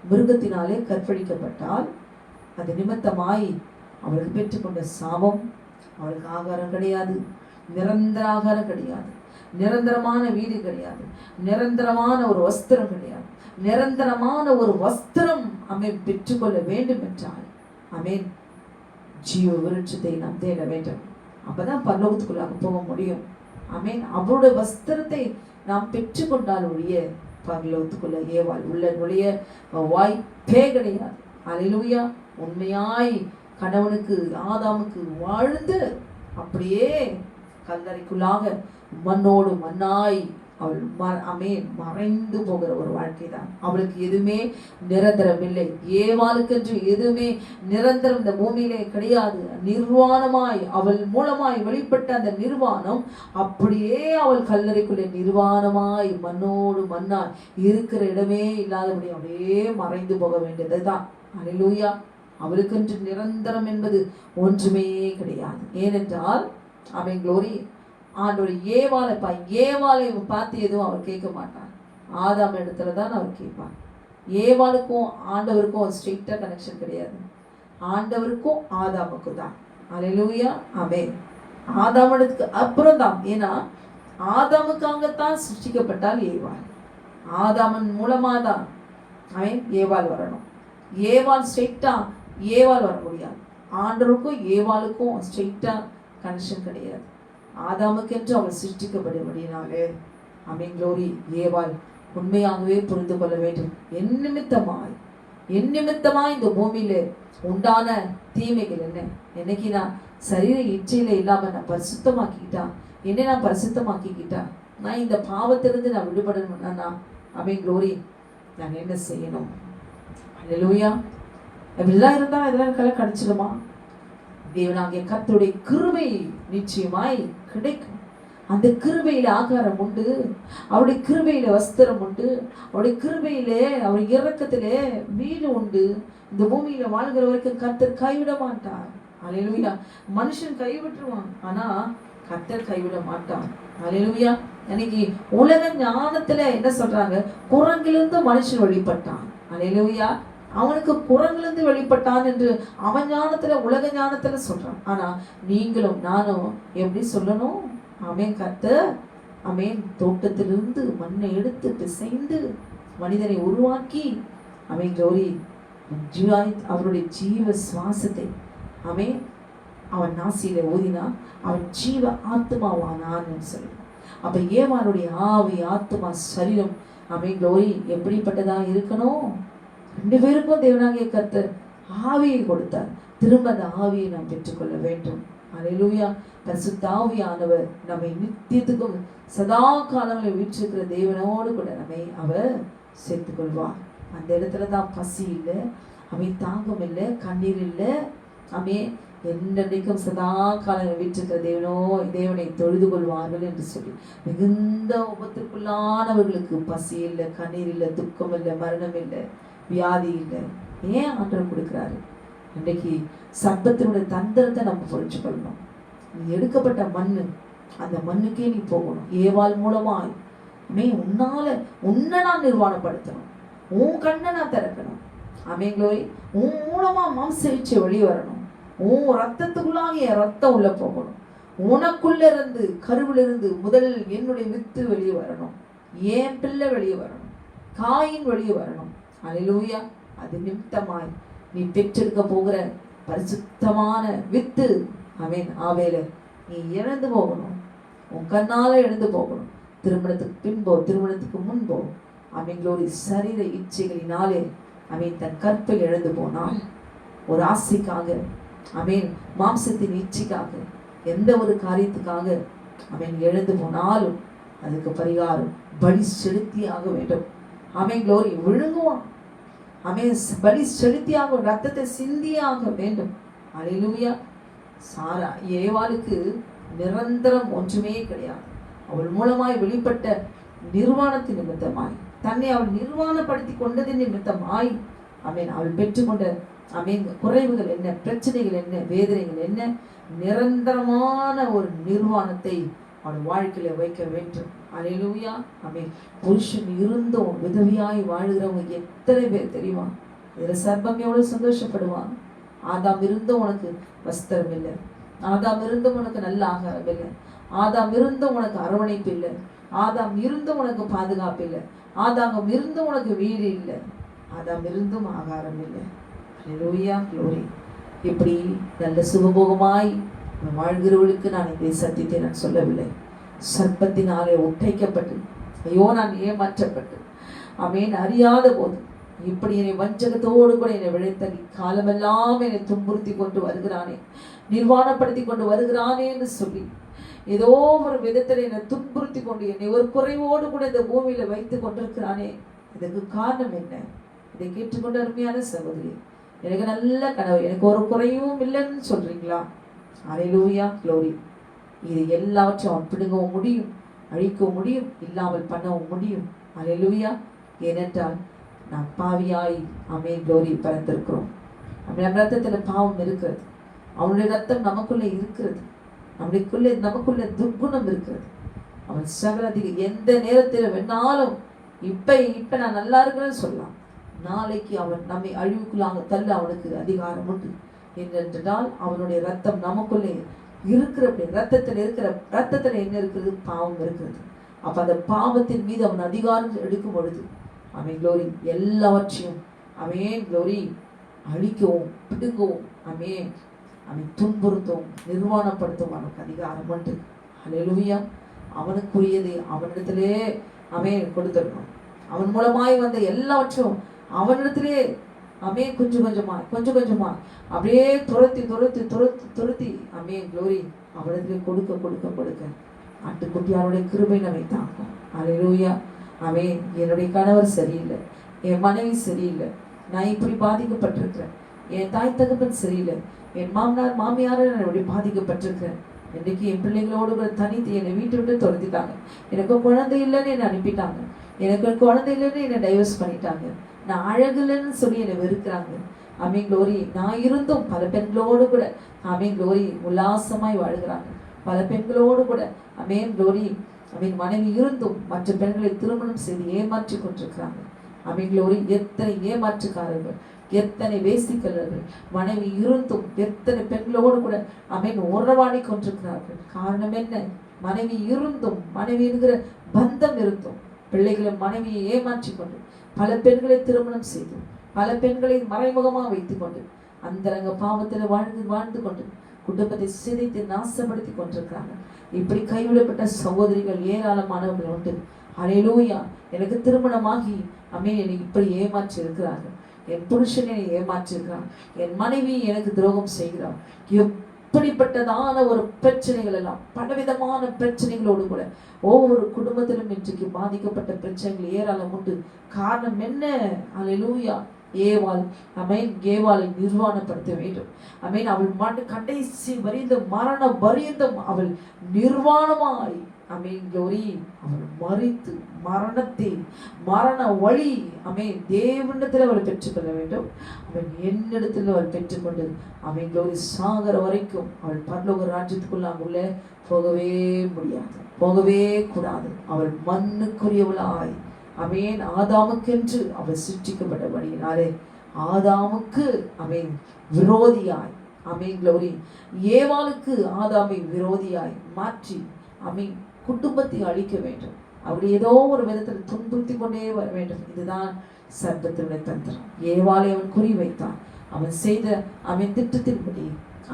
மிருகத்தினாலே கற்பழிக்கப்பட்டால், அது நிமித்தமாய் அவளுக்கு பெற்றுக்கொண்ட சாபம், அவளுக்கு ஆகாரம் கிடையாது, நிரந்தர ஆகாரம் கிடையாது, நிரந்தரமான வீடு கிடையாது, நிரந்தரமான ஒரு வஸ்திரம் கிடையாது. நிரந்தரமான ஒரு வஸ்திரம் பெற்றுக்கொள்ள வேண்டும் என்றால் ஜீவ விருட்சத்தை நாம் தேட வேண்டும். அப்பதான் பரலோகத்துக்குள்ளாக போக முடியும். அவருடைய வஸ்திரத்தை நாம் பெற்றுக்கொண்டால் ஒழிய பரலோகத்துக்குள்ள ஏவாள் உள்ள நுழைய வாய்ப்பே கிடையாது. ஹல்லேலூயா. உண்மையாய் கணவனுக்கு ஆதாமுக்கு வாழ்ந்து அப்படியே கல்லறைக்குள்ளாக மண்ணோடு மண்ணாய் அவள் மறைந்து போகிற ஒரு வாழ்க்கை தான். அவளுக்கு எதுவுமே நிரந்தரம் இல்லை. ஏவாளுக்கென்று எதுவுமே நிரந்தரம் இந்த பூமியிலே கிடையாது. நிர்வாணமாய் அவள் மூலமாய் வெளிப்பட்ட அந்த நிர்வாணம் அப்படியே அவள் கல்லறைக்குள்ளே நிர்வாணமாய் மண்ணோடு மண்ணாய் இருக்கிற இடமே இல்லாதபடி அப்படியே மறைந்து போக வேண்டியதுதான். ஹல்லேலூயா. அவளுக்கென்று நிரந்தரம் என்பது ஒன்றுமே கிடையாது. ஏனென்றால் க்ளோரி ஆண்டவர் ஏவாளை பார்த்து எதுவும் அவர் கேட்க மாட்டார். ஆதாம் இடத்துல தான் அவர் கேட்பார். ஏவாளுக்கும் ஆண்டவருக்கும் ஸ்ட்ரெயிட்டா கனெக்ஷன் கிடையாது. ஆண்டவருக்கும் ஆதாமுக்கும் தான். ஹல்லேலூயா. ஆதாமத்துக்கு அப்புறம் தான். ஏன்னா ஆதாமுக்காகத்தான் சிருஷ்டிக்கப்பட்டால் ஏவாள். ஆதாமன் மூலமா தான் ஏவாள் வரணும். ஏவாள் ஸ்ட்ரெயிட்டா ஏவாள் வர முடியாது. ஆண்டவருக்கும் ஏவாளுக்கும் ஸ்ட்ரெயிட்டா கனெக்ஷன் கிடையாது. ஆதாமுக்கென்று அவள் சிருஷ்டிக்கப்படும்படினாலே க்ளோரி ஏவாள் உண்மையாகவே புரிந்து கொள்ள வேண்டும். என் நிமித்தமாய் இந்த பூமியில உண்டான தீமைகள் என்ன? என்னைக்கு நான் சரீர இச்சையில இல்லாம நான் பரிசுத்தமாக்கிக்கிட்டா, என்னை நான் பரிசுத்தமாக்கிக்கிட்டா, நான் இந்த பாவத்திலிருந்து நான் விடுபடணும்னா க்ளோரி நான் என்ன செய்யணும்? ஹல்லேலூயா. அப்படிலாம் இருந்தா இதெல்லாம் கிடைச்சிடுமா? தேவனாகிய கர்த்தருடைய கிருபை நிச்சயமாய் கிடைக்கும். அந்த கிருபையில ஆகாரம் உண்டு, அவருடைய கிருபையில வஸ்திரம் உண்டு, அவருடைய கிருபையிலே அவர் இரக்கத்திலே வீடு உண்டு. இந்த பூமியில வாழ்கிற வரைக்கும் கர்த்தர் கைவிட மாட்டார். ஹல்லேலூயா. மனுஷன் கைவிட்டுருவான், ஆனா கர்த்தர் கைவிட மாட்டார். ஹல்லேலூயா. இன்னைக்கு உலக ஞானத்துல என்ன சொல்றாங்க? குரங்கிலிருந்து மனுஷன் வெளிப்பட்டான். ஹல்லேலூயா. அவனுக்கு குரங்கிலிருந்து வெளிப்பட்டான் என்று அவன் ஞானத்துல உலக ஞானத்துல சொல்றான். ஆனா நீங்களும் நானும் எப்படி சொல்லணும்? கர்த்தர் தோட்டத்திலிருந்து மண்ணை எடுத்து பிசைந்து மனிதனை உருவாக்கி க்ளோரி அவருடைய ஜீவ சுவாசத்தை அவன் நாசியில ஊதினா அவன் ஜீவ ஆத்மாவானான்னு சொல்லுவான். அப்ப ஏவாளுடைய ஆவி ஆத்மா சரீரம் க்ளோரி எப்படிப்பட்டதா இருக்கணும்? ரெண்டு பேருக்கும் தேவனாகிய கர்த்தர் ஆவியை கொடுத்தார். திரும்ப அந்த ஆவியை நாம் பெற்றுக்கொள்ள வேண்டும். ஹல்லேலூயா. பரிசுத்த ஆவியானவர் நம்மை நித்தியத்துக்கும் சதா காலங்களில் வீற்றிருக்கிற தேவனோடு கூட நம்மை அவர் சேர்த்துக் கொள்வார். அந்த இடத்துல தான் பசி இல்லை, தாகம் இல்லை, கண்ணீர் இல்லை. என்றைக்கும் சதா காலங்களில் வீற்றிருக்கிற தேவனை தொழுது கொள்வார்கள் என்று சொல்லி மிகுந்த உபத்திற்குள்ளானவர்களுக்கு பசி இல்லை, கண்ணீர் இல்லை, துக்கம் இல்லை, மரணம் இல்லை, வியாதி இல்லை. ஏன் ஆண்டவர் கொடுக்கிறாரு? இன்றைக்கு சர்ப்பத்தினுடைய தந்திரத்தை நம்ம புரிஞ்சு கொள்ளணும். நீ எடுக்கப்பட்ட மண்ணு, அந்த மண்ணுக்கே நீ போகணும். ஏவாள் மூலமாய் உன்னை நான் நிர்வாணப்படுத்தணும், உன் கண்ணை நான் திறக்கணும். க்ளோரி. உன் மூலமா மாம்ச இச்சை வெளியே வரணும், உன் ரத்தத்துக்குள்ளாக என் ரத்தம் உள்ள போகணும், உனக்குள்ள இருந்து, கருவிலிருந்து முதலில் என்னுடைய வித்து வெளியே வரணும், என் பிள்ளை வெளியே வரணும், காயின் வெளியே வரணும். அல்லேலூயா. அது நிமித்தமாய் நீ பெற்றெடுக்க போகிற பரிசுத்தமான வித்து, ஆமென், ஆவேல நீ இழந்து போகணும். உன் கண்ணால எழுந்து போகணும். திருமணத்துக்கு பின்போ திருமணத்துக்கு முன்போ, ஆமென், க்ளோரி, சரீர இச்சைகளினாலே ஆமென் தன் கற்பை இழந்து போனால், ஒரு ஆசைக்காக, ஆமென், மாம்சத்தின் இச்சைக்காக, எந்த ஒரு காரியத்துக்காக ஆமென் எழுந்து போனாலும் அதுக்கு பரிகாரம் பலி செலுத்தியாக வேண்டும். ஆமென், க்ளோரி, விழுங்குவான், ஆமென், பலி செலுத்தியாக, ரத்தத்தை சிந்தியாக வேண்டும். அல்லேலூயா. சாரா ஏவாளுக்கு நிரந்தரம் ஒன்றுமே கிடையாது. அவள் மூலமாய் வெளிப்பட்ட நிர்வாணத்தின் நிமித்தமாய், தன்னை அவள் நிர்வாணப்படுத்தி கொண்டதின் நிமித்தமாய், ஆமென், அவள் பெற்றுக்கொண்ட ஆமென் குறைவுகள் என்ன, பிரச்சனைகள் என்ன, வேதனைகள் என்ன, நிரந்தரமான ஒரு நிர்வாணத்தை அவன் வாழ்க்கையில வைக்க வேண்டும். அல்லேலூயா. ஆமென். புருஷன் இருந்தும் விதவியாய் வாழ்கிறவங்க எத்தனை பேர் தெரியுமா? இதுல சர்ப்பம் எவ்வளவு சந்தோஷப்படுவான். ஆதாம் இருந்தும் உனக்கு வஸ்திரம் இல்லை, ஆதாம் இருந்தும் உனக்கு நல்ல ஆகாரம் இல்லை, ஆதாம் இருந்தும் உனக்கு அரவணைப்பு இல்லை, ஆதாம் இருந்தும் உனக்கு பாதுகாப்பு இல்லை, ஆதாம் இருந்தும் உனக்கு வீடு இல்லை, ஆதாம் இருந்தும் ஆகாரம் இல்லை. அல்லேலூயா, க்ளோரி. இப்படி நல்ல சுகபோகமாய் வாழ்கிறவர்களுக்கு நான் இந்த சத்தியத்தை நான் சொல்லவில்லை. சர்ப்பத்தினாலே ஒட்டைக்கப்பட்டு, ஐயோ நான் ஏமாற்றப்பட்டு, ஆமென், அறியாத போது இப்படி என்னை வஞ்சகத்தோடு கூட என்னை விழைத்தனி காலமெல்லாம் என்னை துன்புறுத்தி கொண்டு வருகிறானே, நிர்வாணப்படுத்தி கொண்டு வருகிறானே என்று சொல்லி ஏதோ ஒரு விதத்தில் என்னை துன்புறுத்தி கொண்டு என்னை ஒரு குறைவோடு கூட இந்த பூமியில வைத்து கொண்டிருக்கிறானே, இதுக்கு காரணம் என்ன? இதை கேட்டுக்கொண்டு அருமையான சகோதரி, எனக்கு நல்ல கனவு, எனக்கு ஒரு குறையும் இல்லைன்னு சொல்றீங்களா? அல்லேலூயா, க்ளோரி. இது எல்லாவற்றையும் அவன் பிடுங்கவும் முடியும், அழிக்கவும் முடியும், இல்லாமல் பண்ணவும் முடியும். அல்லேலூயா. ஏனென்றால் நாம் பாவியாய், ஆமென், க்ளோரி, பிறந்திருக்கிறோம். நம்ம ரத்தத்துல பாவம் இருக்கிறது, அவனுடைய ரத்தம் நமக்குள்ளே இருக்கிறது, நமக்குள்ள துர்குணம் இருக்கிறது. அவன் சகல எந்த நேரத்தில் வேணாலும் இப்ப நான் நல்லா இருக்கிறேன்னு சொல்லலாம், நாளைக்கு அவன் நம்மை அழிவுக்குள்ளாக தள்ள அவனுக்கு அதிகாரம் உண்டு. என்றால் அவனுடைய ரத்தம் நமக்குள்ளே இருக்கிற, ரத்தத்துல என்ன இருக்கிறது? பாவம் இருக்கிறது. அப்ப அந்த பாவத்தின் மீது அவன் அதிகாரம் எடுக்கும் பொழுது, ஆமென், க்ளோரி, எல்லாவற்றையும் ஆமென், க்ளோரி, அழிக்கவும் பிடுங்கவும், ஆமென், அவன் துன்புறுத்தவும் நிர்வாணப்படுத்தவும் அவனுக்கு அதிகாரம் உண்டு. அல்லேலூயா. அவனுக்குரியது அவனிடத்திலே ஆமென் கொடுத்துடணும். அவன் மூலமாய் வந்த எல்லாவற்றும் அவனிடத்திலே ஆமென் கொஞ்சம் கொஞ்சமா அப்படியே துரத்தி ஆமென், க்ளோரி, அவனிடத்திலே கொடுக்க ஆட்டுக்குட்டியாருடைய கிருபை நம்மை தாக்கும். அல்லேலூயா. ஆமென். என்னுடைய கணவர் சரியில்லை, என் மனைவி சரியில்லை, நான் இப்படி பாதிக்கப்பட்டிருக்கிறேன், என் தாய் தகப்பன் சரியில்லை, என் மாமனார் மாமியார நான் இப்படி பாதிக்கப்பட்டிருக்கிறேன், இன்றைக்கு என் பிள்ளைங்களோடு கூட தனித்து என்னை வீட்டை விட்டு துரத்திட்டாங்க, எனக்கு குழந்தை இல்லைன்னு என்னை அனுப்பிட்டாங்க, எனக்கு குழந்தை இல்லைன்னு என்னை டைவர்ஸ் பண்ணிட்டாங்க, நான் அழகுலன்னு சொல்லி என்னை வெறுக்கிறாங்க. ஆமென், க்ளோரி. நான் இருந்தும் பல பெண்களோடு கூட ஆமென், க்ளோரி, உல்லாசமாய் வாழ்கிறாங்க. பல பெண்களோடு கூட ஆமென், க்ளோரி, ஆமென், மனைவி இருந்தும் மற்ற பெண்களை திருமணம் செய்து ஏமாற்றி கொண்டிருக்கிறாங்க. ஆமென், க்ளோரி. எத்தனை ஏமாற்றுக்காரர்கள், எத்தனை வேசிக்கலர்கள் மனைவி இருந்தும் எத்தனை பெண்களோடு கூட ஆமென் உறவாடி கொண்டிருக்கிறார்கள். காரணம் என்ன? மனைவி இருந்தும், மனைவி என்கிற பந்தம் இருந்தும் பிள்ளைகளை மனைவியை ஏமாற்றி கொண்டு பல பெண்களை திருமணம் செய்து பல பெண்களை மறைமுகமாக வைத்துக் கொண்டு அந்தரங்க பாவத்தில் வாழ்ந்து கொண்டு குடும்பத்தை சிதைத்து நாசப்படுத்தி கொண்டிருக்கிறாங்க. இப்படி கைவிடப்பட்ட சகோதரிகள் ஏராளமானவர்கள் உண்டு. அல்லேலூயா. எனக்கு திருமணமாகி ஆமென் என்னை இப்படி ஏமாற்றி இருக்கிறார்கள், என் புருஷன் என்னை ஏமாற்றி இருக்கிறான், என் மனைவி எனக்கு துரோகம் செய்கிறான், இப்படிப்பட்டதான ஒரு பிரச்சனைகள் எல்லாம் பலவிதமான பிரச்சனைகளோடு கூட ஒவ்வொரு குடும்பத்திலும் இன்றைக்கு பாதிக்கப்பட்ட பிரச்சனைகள் ஏராளம் உண்டு. காரணம் என்ன? அல்லேலூயா. ஏவாள் ஆமென் ஏவாளை நிர்வாணப்படுத்த வேண்டும். ஆமென். அவள் கடைசி வரிந்தம் மரண பரியந்தம் அவள் நிர்வாணமாய் ஆமென், க்ளோரி, அவள் மரித்து மரணத்தை மரண வழி ஆமென் தேவனிடத்தில் அவள் பெற்றுக்கொள்ள வேண்டும். அவன் என்னிடத்தில் அவள் பெற்றுக்கொண்டு ஆமென், க்ளோரி, சாகர வரைக்கும் அவள் பரலோக ராஜ்யத்துக்குள்ள அவளே போகவே முடியாது, போகவே கூடாது. அவள் மண்ணுக்குரியவளாய் ஆமென் ஆதாமுக்கென்று அவள் சிருஷ்டிக்கப்பட்டபடியினாலே ஆதாமுக்கு ஆமென் விரோதியாய் ஆமென் க்ளோரி. ஏவாளுக்கு ஆதாமை விரோதியாய் மாற்றி ஆமென் குடும்பத்தை அழிக்க வேண்டும். அப்படி ஏதோ ஒரு விதத்தில் துன்புறுத்தி கொண்டே வர வேண்டும். இதுதான் சர்ப்பத்தினுடைய தந்திரம். ஏவாளை அவன் குறி வைத்தான். அவன் செய்த அவன் திட்டத்தின்படி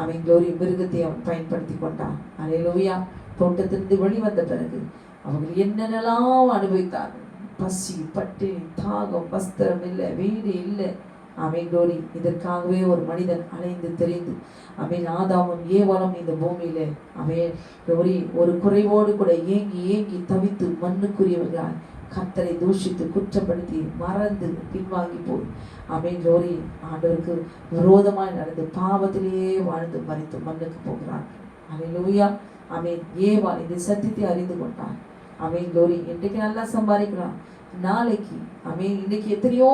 அவன் க்ளோரி மிருகத்தை அவன் பயன்படுத்தி கொண்டான். அல்லேலூயா. தோட்டத்திலிருந்து வெளிவந்த பிறகு அவர்கள் என்னென்னலாம் அனுபவித்தார்கள். பசி, பட்டினி, தாகம், வஸ்திரம் இல்லை, வீடு இல்லை. ஆமென் க்ளோரி. இதற்காகவே ஒரு மனிதன் அலைந்து தெரிந்து ஆமென் ஆதாமும் ஏவாளும் இந்த பூமியில ஆமென் க்ளோரி ஒரு குறைவோடு கூட ஏங்கி ஏங்கி தவித்து மண்ணுக்குரியவர்களாய் கர்த்தரை தூஷித்து குற்றப்படுத்தி மறந்து பின்வாங்கி போய் ஆமென் க்ளோரி ஆண்டவருக்கு விரோதமாய் நடந்து பாவத்திலேயே வாழ்ந்து மரித்து மண்ணுக்கு போகிறார். அல்லேலூயா. ஆமென். ஏவாள் இந்த சத்தியத்தை அறிந்து கொண்டான். ஆமென் க்ளோரி. இன்றைக்கு நல்லா சம்பாதிக்கிறான், நாளைக்கு ஆமென் இன்னைக்கு எத்தனையோ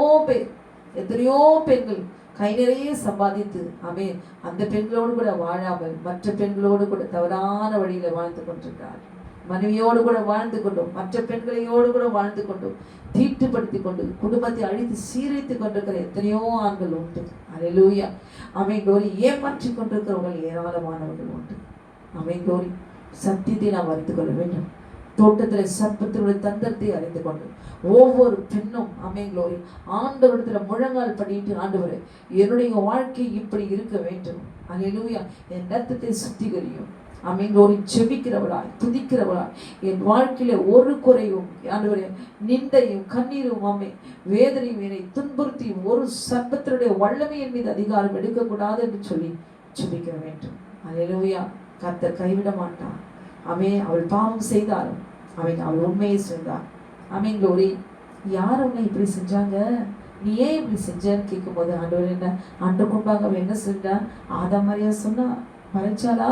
பெண்கள் கை நிறைய சம்பாதித்து ஆமென் அந்த பெண்களோடு கூட வாழாமல் மற்ற பெண்களோடு கூட தவறான வழியில வாழ்ந்து கொண்டிருக்கிறார். மனைவியோடு கூட வாழ்ந்து கொண்டும் மற்ற பெண்களையோடு கூட வாழ்ந்து கொண்டும் தீட்டுப்படுத்தி கொண்டு குடும்பத்தை அழித்து சீரழித்து கொண்டிருக்கிற எத்தனையோ ஆண்கள் உண்டு. அல்லேலூயா. ஆமென் க்ளோரி. ஏமாற்றி கொண்டிருக்கிறவர்கள் ஏராளமானவர்கள் உண்டு. ஆமென் க்ளோரி. சத்தியத்தை நாம் அறிந்து கொள்ள வேண்டும். தோட்டத்தில் சர்ப்பத்தினுடைய தந்திரத்தை அறிந்து கொண்டு ஒவ்வொரு பெண்ணும் ஆமென் க்ளோரி ஆண்டவரிடத்துல முழங்கால் பண்ணிட்டு, ஆண்டவரே என்னுடைய வாழ்க்கை இப்படி இருக்க வேண்டும். அல்லேலூயா. என் ரத்தத்தை சுத்திகரியும். ஆமென் க்ளோரி. செபிக்கிறவளாய் துதிக்கிறவளாய் என் வாழ்க்கையில ஒரு குறையும் ஆண்டவரே நிந்தையும் கண்ணீரும் ஆமென் வேதனையும் என்னை துன்புறுத்தியும் ஒரு சர்ப்பத்தினுடைய வல்லமையின் மீது அதிகாரம் எடுக்கக்கூடாது என்று சொல்லி செபிக்க வேண்டும். அல்லேலூயா. கர்த்தர் கைவிட மாட்டார். ஆமென். அவள் பாவம் செய்தாலும் ஆமென் அவள் உண்மையை செஞ்சாள். ஆமென் க்ளோரி. யார் உன்னை இப்படி செஞ்சாங்க, நீ ஏன் இப்படி செஞ்சன்னு கேட்கும்போது ஆண்டவர் என்ன ஆண்டு கொண்டாங்க அவன் என்ன செஞ்சா? ஆதாம் மரியா சொன்னா மறைச்சாளா?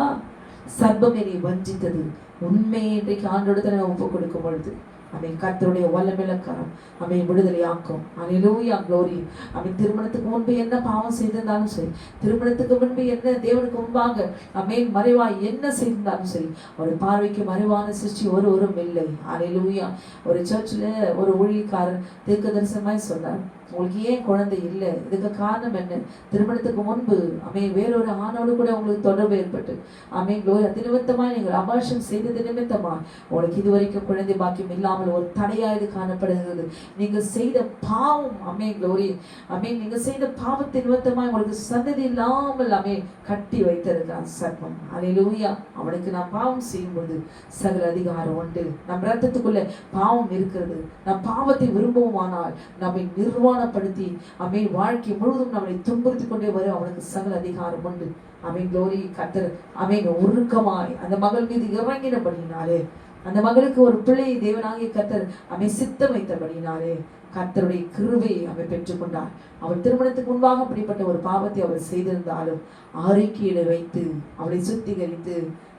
சர்ப்பம் என்னை வஞ்சித்தது. உண்மையை இன்றைக்கு ஆண்டோடத்துல நான் ஒப்பு கொடுக்கும் பொழுது ஆமென் கர்த்தருடைய வல்லமையிலக்காரம் ஆமென் விடுதலை ஆக்கும். அல்லேலூயா. க்ளோரி. ஆமென் திருமணத்துக்கு முன்பு என்ன பாவம் செய்திருந்தாலும் சரி, திருமணத்துக்கு முன்பு என்ன தேவனுக்கு முன்பாக ஆமென் மறைவாய் என்ன செய்திருந்தாலும் சரி, ஒரு பார்வைக்கு மறைவான சிருஷ்டி ஒருவரும் இல்லை. அல்லேலூயா. ஒரு சர்ச்சில் ஒரு ஊழியக்காரர் தீர்க்க தரிசனமாய் சொன்னார், உங்களுக்கு ஏன் குழந்தை இல்லை, இதுக்கு காரணம் என்ன? திருமணத்துக்கு முன்பு ஆமென் வேறொரு ஆணோடு கூட உங்களுக்கு தொடர்பு ஏற்பட்டு ஆமென் க்ளோரி அது நிமித்தமாக நீங்கள் அபார்ஷன் செய்தது நிமித்தமாக உங்களுக்கு இதுவரைக்கும் குழந்தை பாக்கியம் இல்லாமல் ஒரு தடையாக இது காணப்படுகிறது. நீங்கள் செய்த பாவம் ஆமென் க்ளோரி ஆமென் நீங்கள் செய்த பாவத்தை நிமித்தமாக உங்களுக்கு சந்ததி இல்லாமல் ஆமென் கட்டி வைத்திருக்கிறான் சர்ப்பம். அல்லேலூயா. அவனுக்கு நாம் பாவம் செய்யும்போது சகல அதிகாரம் உண்டு. நம் ரத்தத்துக்குள்ள பாவம் இருக்கிறது. நம் பாவத்தை விரும்புவோமானால் நம்மை நிர்வாணப்படுத்தி ஆமென் வாழ்க்கை முழுவதும் நம்மை துன்புறுத்தி கொண்டே வரும் அவனுக்கு சகல அதிகாரம் உண்டு. ஆமென் க்ளோரி. கர்த்தர் ஆமென் உருக்கமாய் அந்த மகள் மீது இறங்கினபடினாலே, அந்த மகளுக்கு ஒரு பிள்ளையை தேவனாகிய கர்த்தர் ஆமென் சித்தம் வைத்தபடினாலே கர்த்தருடைய கிருபையை அவள் பெற்றுக்கொண்டார். அவள் திருமணத்துக்கு முன்பாக அப்படிப்பட்ட ஒரு பாவத்தை அவள் செய்திருந்தாலும் அறிக்கையிட வைத்து அவளை சுத்திகரித்து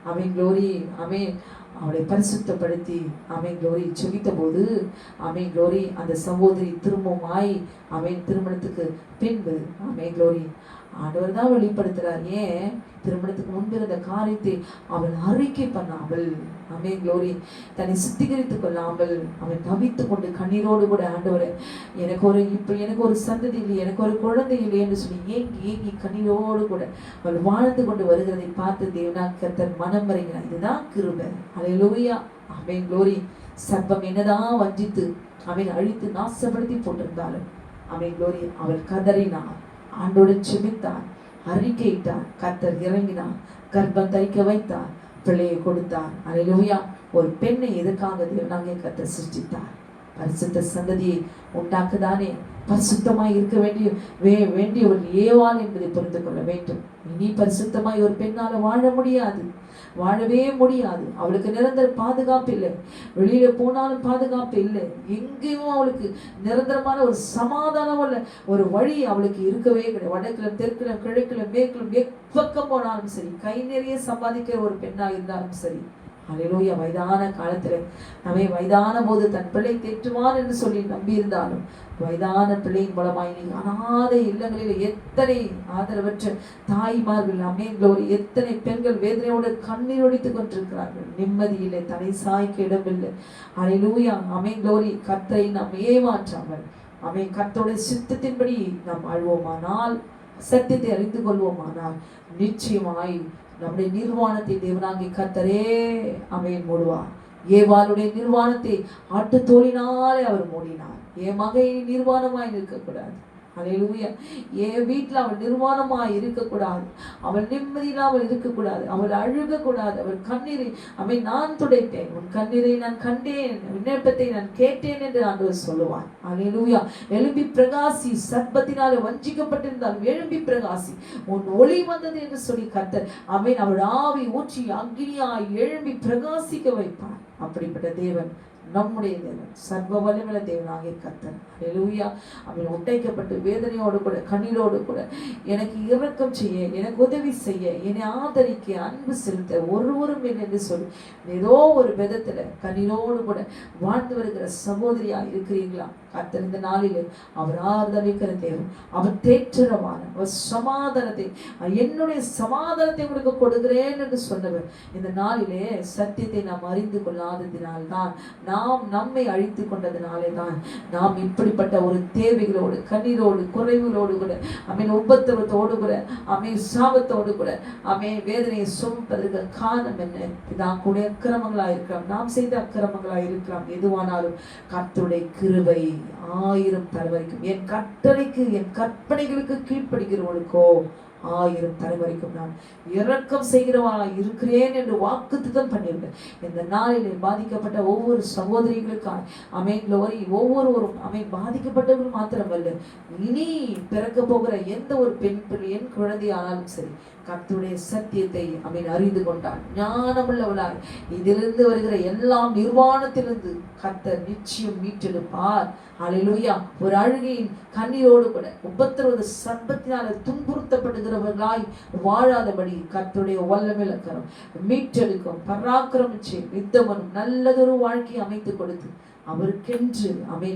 ஆமென் க்ளோரி ஆமென் அவளை பரிசுத்தப்படுத்தி ஆமென் க்ளோரி செபித்த போது ஆமென் க்ளோரி அந்த சகோதரி திரும்பமாய் ஆமென் திருமணத்துக்கு பின்பு ஆமென் க்ளோரி ஆண்டவர் தான் வெளிப்படுத்துறார். ஏன்? திருமணத்துக்கு முன்பு இருந்த காரியத்தை அவள் அறிக்கை பண்ணாமல் ஆமென் க்ளோரி தன்னை சுத்திகரித்துக் கொள்ளாமல் அவன் தவித்து கொண்டு கண்ணீரோடு கூட ஆண்டவரை எனக்கு ஒரு சந்ததி இல்லை, எனக்கு ஒரு குழந்தை இல்லை என்று சொல்லி ஏங்கி ஏங்கி கண்ணீரோடு கூட அவள் வாழ்ந்து கொண்டு வருகிறதை பார்த்து தேவனாகிய கர்த்தர் மனம் வருகிறார். இதுதான் கிருபை. அல்லேலூயா. ஆமென் க்ளோரி. சர்ப்பம் என்னதான் வஞ்சித்து அவன் அழித்து நாசப்படுத்தி போட்டிருந்தாலும் ஆமென் க்ளோரி அவள் கதறினாள், ஆண்டோடு செபித்தார், அறிக்கையிட்டார், கர்த்தர் இறங்கினார், கர்ப்பம் தரிக்க வைத்தார், பிள்ளையை கொடுத்தார். அல்லேலூயா. ஒரு பெண்ணை எதற்காக தேவனாகிய கர்த்தர் சிருஷ்டித்தார்? பரிசுத்த சந்ததியை உண்டாக்குதானே. பரிசுத்தமாய் இருக்க வேண்டிய ஒரு ஏவாள் என்பதை புரிந்து கொள்ள வேண்டும். இனி பரிசுத்தமாய் ஒரு பெண்ணால வாழவே முடியாது. அவளுக்கு நிரந்தர பாதுகாப்பு இல்லை. வெளியில போனாலும் பாதுகாப்பு இல்லை. எங்கேயும் அவளுக்கு நிரந்தரமான ஒரு சமாதானம் உள்ள ஒரு வழி அவளுக்கு இருக்கவே கிடையாது. வடக்கிலும் தெற்கிலும் கிழக்கிலும் மேற்கிலும் எப்பக்கம் போனாலும் சரி, கை நிறைய சம்பாதிக்கிற ஒரு பெண்ணாக இருந்தாலும் சரி. அல்லேலூயா. வயதான காலத்துல நம்மை வயதான போது தன் பிள்ளை தேற்றுவான் என்று சொல்லி நம்பி இருந்தாலும் வயதான பிள்ளையின் மூலமாய் அநாதை இல்லங்களில் எத்தனை ஆதரவற்ற தாய்மார்கள் ஆமென் க்ளோரி எத்தனை பெண்கள் வேதனையோடு கண்ணீர் ஒடித்துக் கொண்டிருக்கிறார்கள். நிம்மதியில்லை, தலை சாய்க்க இடமில்லை. அல்லேலூயா. ஆமென் க்ளோரி. கர்த்தரை நாம் ஏமாற்றாமல் ஆமென் கர்த்தருடைய சித்தத்தின்படி நாம் வாழ்வோமானால் சத்தியத்தை அறிந்து கொள்வோமானால் நிச்சயமாய் நம்முடைய நிர்வாணத்தை தேவனாகிய கர்த்தரே அவையின் மூடுவார். ஏவாளுடைய நிர்வாணத்தை ஆட்டுத்தோலினாலே அவர் மூடினார். என் மகை நிர்வாணமாய் இருக்கக்கூடாது. அல்லேலூயா. என் வீட்டில் அவள் நிர்வாணமாய் இருக்கக்கூடாது. அவள் நிம்மதி இல்லாமல் இருக்கக்கூடாது. அவள் அழுகக்கூடாது. அவள் கண்ணீரை நான் துடைப்பேன், உன் கண்ணீரை நான் கண்டேன், விண்ணப்பத்தை நான் கேட்டேன் என்று ஆண்டவர் சொல்லுவார். அல்லேலூயா. எழும்பி பிரகாசி, சர்ப்பத்தினாலே வஞ்சிக்கப்பட்டிருந்தால் எழும்பி பிரகாசி, உன் ஒளி வந்தது என்று சொல்லி கர்த்தர் அவள் ஆவி ஊற்றி அக்னியாய் எழும்பி பிரகாசிக்க வைப்பார். அப்படிப்பட்ட தேவன் நம்முடைய தேவன், சர்வ வல்லமையுள்ள தேவனாகிய கர்த்தர். அல்லேலூயா. அவன் உடைக்கப்பட்டு வேதனையோடு கூட கண்ணீரோடு கூட எனக்கு இரக்கம் செய்ய, எனக்கு உதவி செய்ய, என்னை ஆதரிக்க, அன்பு செலுத்த ஒருவரும் என்று சொல்லி ஏதோ ஒரு விதத்துல கண்ணீரோடு கூட வாழ்ந்து வருகிற சகோதரியா இருக்கிறீங்களா? கர்த்தர் இந்த நாளிலே அவர் ஆதரிக்கிற தேவன், அவர் தேற்றரவான, அவர் சமாதானத்தை, என்னுடைய சமாதானத்தை உங்களுக்கு கொடுக்கிறேன் என்று சொன்னவர். இந்த நாளிலே சத்தியத்தை நாம் அறிந்து கொள்ளாததினால்தான், நாம் நம்மை அழித்து கொண்டதினாலே தான் நாம் இப்படிப்பட்ட ஒரு தேவைகளோடு, கண்ணீரோடு, குறைவுகளோடு கூட உபத்திரவத்தோடு கூட சாபத்தோடு கூட வேதனையை சுமப்பதற்கு காரணம் என்ன? இதான் கூட அக்கிரமங்களா இருக்கலாம், நாம் செய்த அக்கிரமங்களா இருக்கலாம். எதுவானாலும் கர்த்தருடைய கிருபை 1000 தலைவரைக்கும், என் கட்டளைக்கு என் கற்பனைகளுக்கு கீழ்ப்படுகிறவர்களுக்கோ 1000 தலைவரைக்கும் நான் இரக்கம் செய்கிறவனா இருக்கிறேன் என்று வாக்குத்தத்தம் பண்ணியிருக்கேன். இந்த நாளிலே பாதிக்கப்பட்ட ஒவ்வொரு சகோதரிகளுக்கான ஒவ்வொருவரும் பாதிக்கப்பட்டவர்கள் மாத்திரமல்ல, இனி பிறக்க போகிற எந்த ஒரு பெண் பிள்ளை, என் குழந்தையானாலும் சரி, கர்த்தருடைய சத்தியத்தை அறிந்து கொண்டான், ஞானமுள்ளவளாய் இதிலிருந்து வருகிற எல்லாம் நிர்வாணத்திலிருந்து கர்த்தர் நிச்சயம் மீட்டெடுப்பார். அல்லேலூயா. ஒரு அழுகையின் கண்ணீரோடு கூட உபத்திரவ சர்ப்பத்தினால துன்புறுத்தப்படுகிறவர்களாய் வாழாதபடி கர்த்தருடைய வல்லமையுள்ள கரம் மீட்டெடுக்கும், பராக்கிரமிச்சு யுத்தமனும் நல்லதொரு வாழ்க்கையை அமைத்து கொடுத்து அவருக்கென்று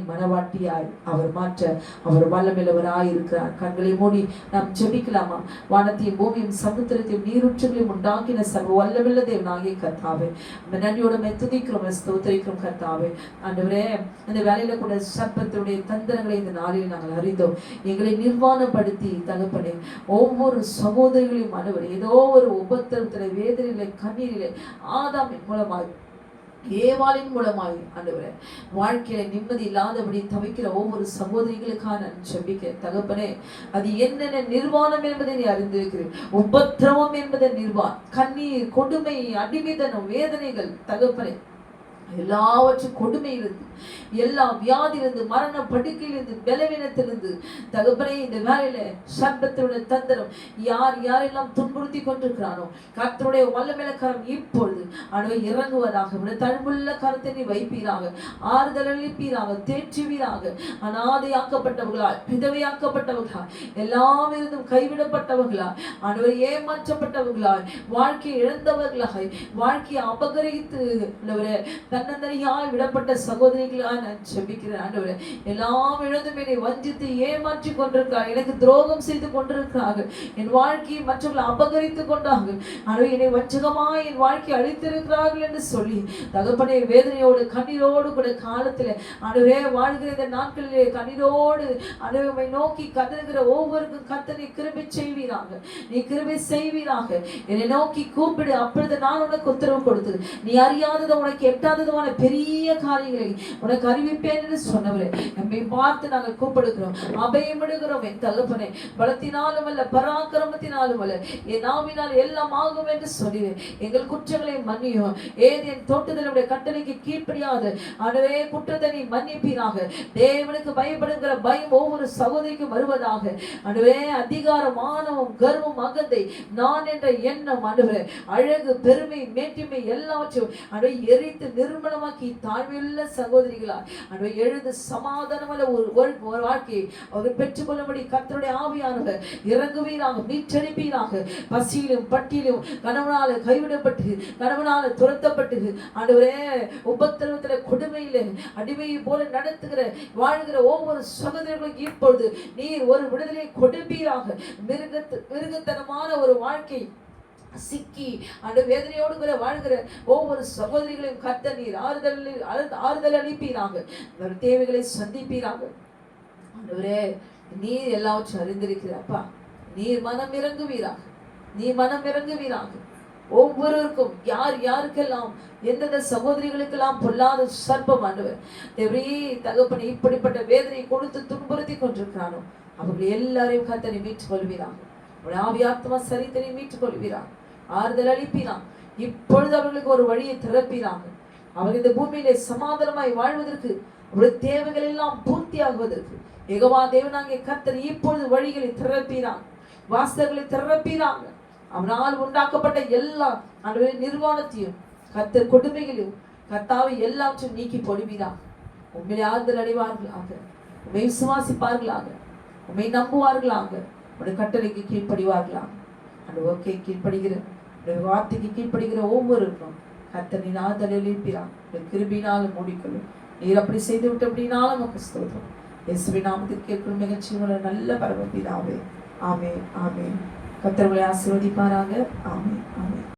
மனவாட்டியாய் அவர் மாற்ற அவர் வல்லமையுள்ளவராய் இருக்கிறார். கண்களை மூடி நாம் ஜெபிக்கலாமா? வானத்தையும் பூமியும் சமுத்திரத்தையும் நீரூற்றுகளையும் உண்டாக்கின சர்வ வல்லமையுள்ள தேவனாகிய கர்த்தாவே, நன்றியோட துதிக்கிறோம், ஸ்தோத்திரிக்கிறோம் கர்த்தாவே. ஆண்டவரே, இந்த வேலையில கூட சர்ப்பத்தினுடைய தந்திரங்களை இந்த நாளில் நாங்கள் அறிந்தோம். எங்களை நிர்வாணப்படுத்தி தகப்பனே, ஒவ்வொரு சகோதரிகளையும் ஆண்டவர் ஏதோ ஒரு உபத்திரத்திலே, வேதனையிலே, கண்ணீரிலே, ஆதாமின் மூலமாய், ஏவாளின் மூலமாய் ஆண்டவரே வாழ்க்கையில நிம்மதி இல்லாதபடி தவிக்கிற ஒவ்வொரு சகோதரிகளுக்காக நான் ஜெபிக்கிறேன் தகப்பனே. அது என்னென்ன நிர்வாணம் என்பதை நீ அறிந்திருக்கிறேன். உபத்திரவம் என்பதை நிர்வாணம், கண்ணீர், கொடுமை, அடிமைத்தனம், வேதனைகள் தகப்பனே, எல்லாவற்றும் கொடுமையிலிருந்து, எல்லா வியாதியிலிருந்து, மரண படுக்கையிலிருந்து, பலவீனத்திலிருந்து தகப்பனே, இந்த வேலையில சர்ப்பத்தினுடைய தந்திரம் யார் யாரெல்லாம் துன்புறுத்தி கொண்டிருக்கிறானோ கர்த்தருடைய வல்லமையுள்ள கரம் இப்பொழுது இறங்குவதாக, தழும்புள்ள கரத்தை நீ வைப்பீராக, ஆறுதல் அளிப்பீராக, தேற்றுவீராக. அனாதையாக்கப்பட்டவர்களால், விதவையாக்கப்பட்டவர்களால், எல்லாம் இருந்தும் கைவிடப்பட்டவர்களால், ஏமாற்றப்பட்டவர்களால், வாழ்க்கையை இழந்தவர்களாக, வாழ்க்கையை அபகரித்து தன்னந்தனியாய் விடப்பட்ட சகோதரிகளாக நான் ஜெபிக்கிறேன். ஆண்டவரே, எல்லாம் இழந்தும் என்னை வஞ்சித்து ஏமாற்றி கொண்டிருக்கிறார்கள், எனக்கு துரோகம் செய்து கொண்டிருக்கிறார்கள், என் வாழ்க்கையை மற்றவர்கள் அபகரித்து கொண்டார்கள், ஆண்டவரே என்னை வஞ்சகமாய் என் வாழ்க்கையை அழித்திருக்கிறார்கள் என்று சொல்லி தகப்பனே வேதனையோடு கண்ணீரோடு கூட காலத்தில் ஆண்டவரே வாழ்கிற இந்த நாட்களிலே கண்ணீரோடு ஆண்டவரை நோக்கி கதறுகிற ஒவ்வொருக்கும் கர்த்தர் நீ கிருபை செய்வீராக, நீ கிருபை செய்வீராக. என்னை நோக்கி கூப்பிடு, அப்பொழுது நான் உனக்கு உத்தரவு கொடுத்து நீ அறியாததை, உனக்கு எட்டாததுமான பெரிய காரியங்களை உனக்கு அறிவிப்பேன் என்று சொன்னவரே, நம்மை பார்த்து நாங்கள் கூப்பிடுகிறோம், அபயமிடுகிறோம். என் தகப்பனே, பலத்தினாலும் அல்ல, பராக்கிரமத்தினாலும் அல்ல, என் நாவினால் எல்லாம் ஆகும் என்று சொல்லிடு. எங்கள் குற்றங்களை மன்னியும். ஏதேன் தோட்டத்தினுடைய கட்டளைக்கு கீழ்ப்படியாது ஆண்டவரே குற்றத்தை நீ மன்னிப்பீராக. தேவனுக்கு பயப்படுகிற பயம் ஒவ்வொரு சகோதரிக்கும் வருவதாக. ஆண்டவரே, அதிகாரமானவும் கர்வம், அகந்தை, நான் என்ற எண்ணம், ஆண்டவரே அழகு, பெருமை, மேட்டிமை எல்லாவற்றையும் ஆண்டவரே எரித்து நிர்மலமாக்கி தாழ்மையுள்ள சகோதரிகளால் ஆண்டவரே எழுந்து சமாதானமுள்ள ஒரு வாழ்க்கையை அவர் பெற்றுக்கொள்ளும்படி கர்த்தருடைய ஆவியானவர் இறங்குவீராக, மீட்டெடுப்பீராக. பசியிலும் பட்டியிலும் கணவனால கைவிடப்பட்டு, கணவனால துரத்தப்பட்டு, ஆண்டவரே உபத்திரவத்தில, கொடுமையில, அடிமையை போல நடத்துகிற வாழ்கிற ஒவ்வொரு சகோதரர்களுக்கும் இப்பொழுது நீர் ஒரு விடுதலை கொடுப்பீராக. மிருகத்தனமான ஒரு வாழ்க்கை சிக்கி அந்த வேதனையோடு கூட வாழ்கிற ஒவ்வொரு சகோதரிகளையும் கர்த்தர் நீர் ஆறுதல் அளிப்பீராக, தேவைகளை சந்திப்பீராக. ஆண்டவரே, நீர் எல்லாவற்றையும் அறிந்திருக்கிறப்பா. நீர் மனம் இறங்குவீராக, நீ மனம் இறங்குவீராக. ஒவ்வொருவருக்கும் யார் யாருக்கெல்லாம் எந்தெந்த சகோதரிகளுக்கெல்லாம் பொல்லாத சர்ப்பம் ஆண்டவர் தேவரே தகப்பனை இப்படிப்பட்ட வேதனையை கொடுத்து துன்புறுத்தி கொண்டிருக்கிறானோ அவர்கள் எல்லாரையும் கர்த்தரை மீட்டுக் கொள்வீராக. ஆவி ஆத்மா சரித்தனை மீட்டுக் கொள்வீராக. ஆறுதல் அளிப்பீராக. இப்பொழுது அவர்களுக்கு ஒரு வழியை திறப்பீராக. அவர்கள் இந்த பூமியிலே சமாதானமாய் வாழ்வதற்கு அவருடைய தேவைகள் எல்லாம் பூர்த்தி ஆகுவதற்கு யெகோவா தேவனாகிய கர்த்தர் இப்பொழுது வழிகளை திறப்பீராக, வாசல்களை திறப்பீராக. அவனால் உண்டாக்கப்பட்ட எல்லா நிர்வாணத்தையும் கர்த்தர் கொடுமைகளையும் கர்த்தாவை எல்லாவற்றையும் நீக்கி பொழிவீராக. உண்மையை ஆறுதல் அடைவார்களாக, உண்மை விசுவாசிப்பார்களாக, உண்மை நம்புவார்களாக, உடைய கட்டளைக்கு கீழ்ப்படிவார்களாக. அந்த ஓகே கீழ்ப்படுகிற வார்த்தைக்கு கீழ்ப்படுகிற ஒவ்வொருவருக்கும் கர்த்தரின் ஆறுதல் எழுப்பிறார். கிருபினாலும் மூடிக்கொள்ளும். நீர் அப்படி செய்து விட்டு அப்படின்னாலும் நமக்கு ஸ்தோத்திரம். இயேசுவின் நாமத்தில் கேட்கும் நிகழ்ச்சியோட நல்ல பரமபிதாவே. ஆமென், ஆமென். கர்த்தர் உங்களை ஆசீர்வதிப்பாராக. ஆமென், ஆமென்.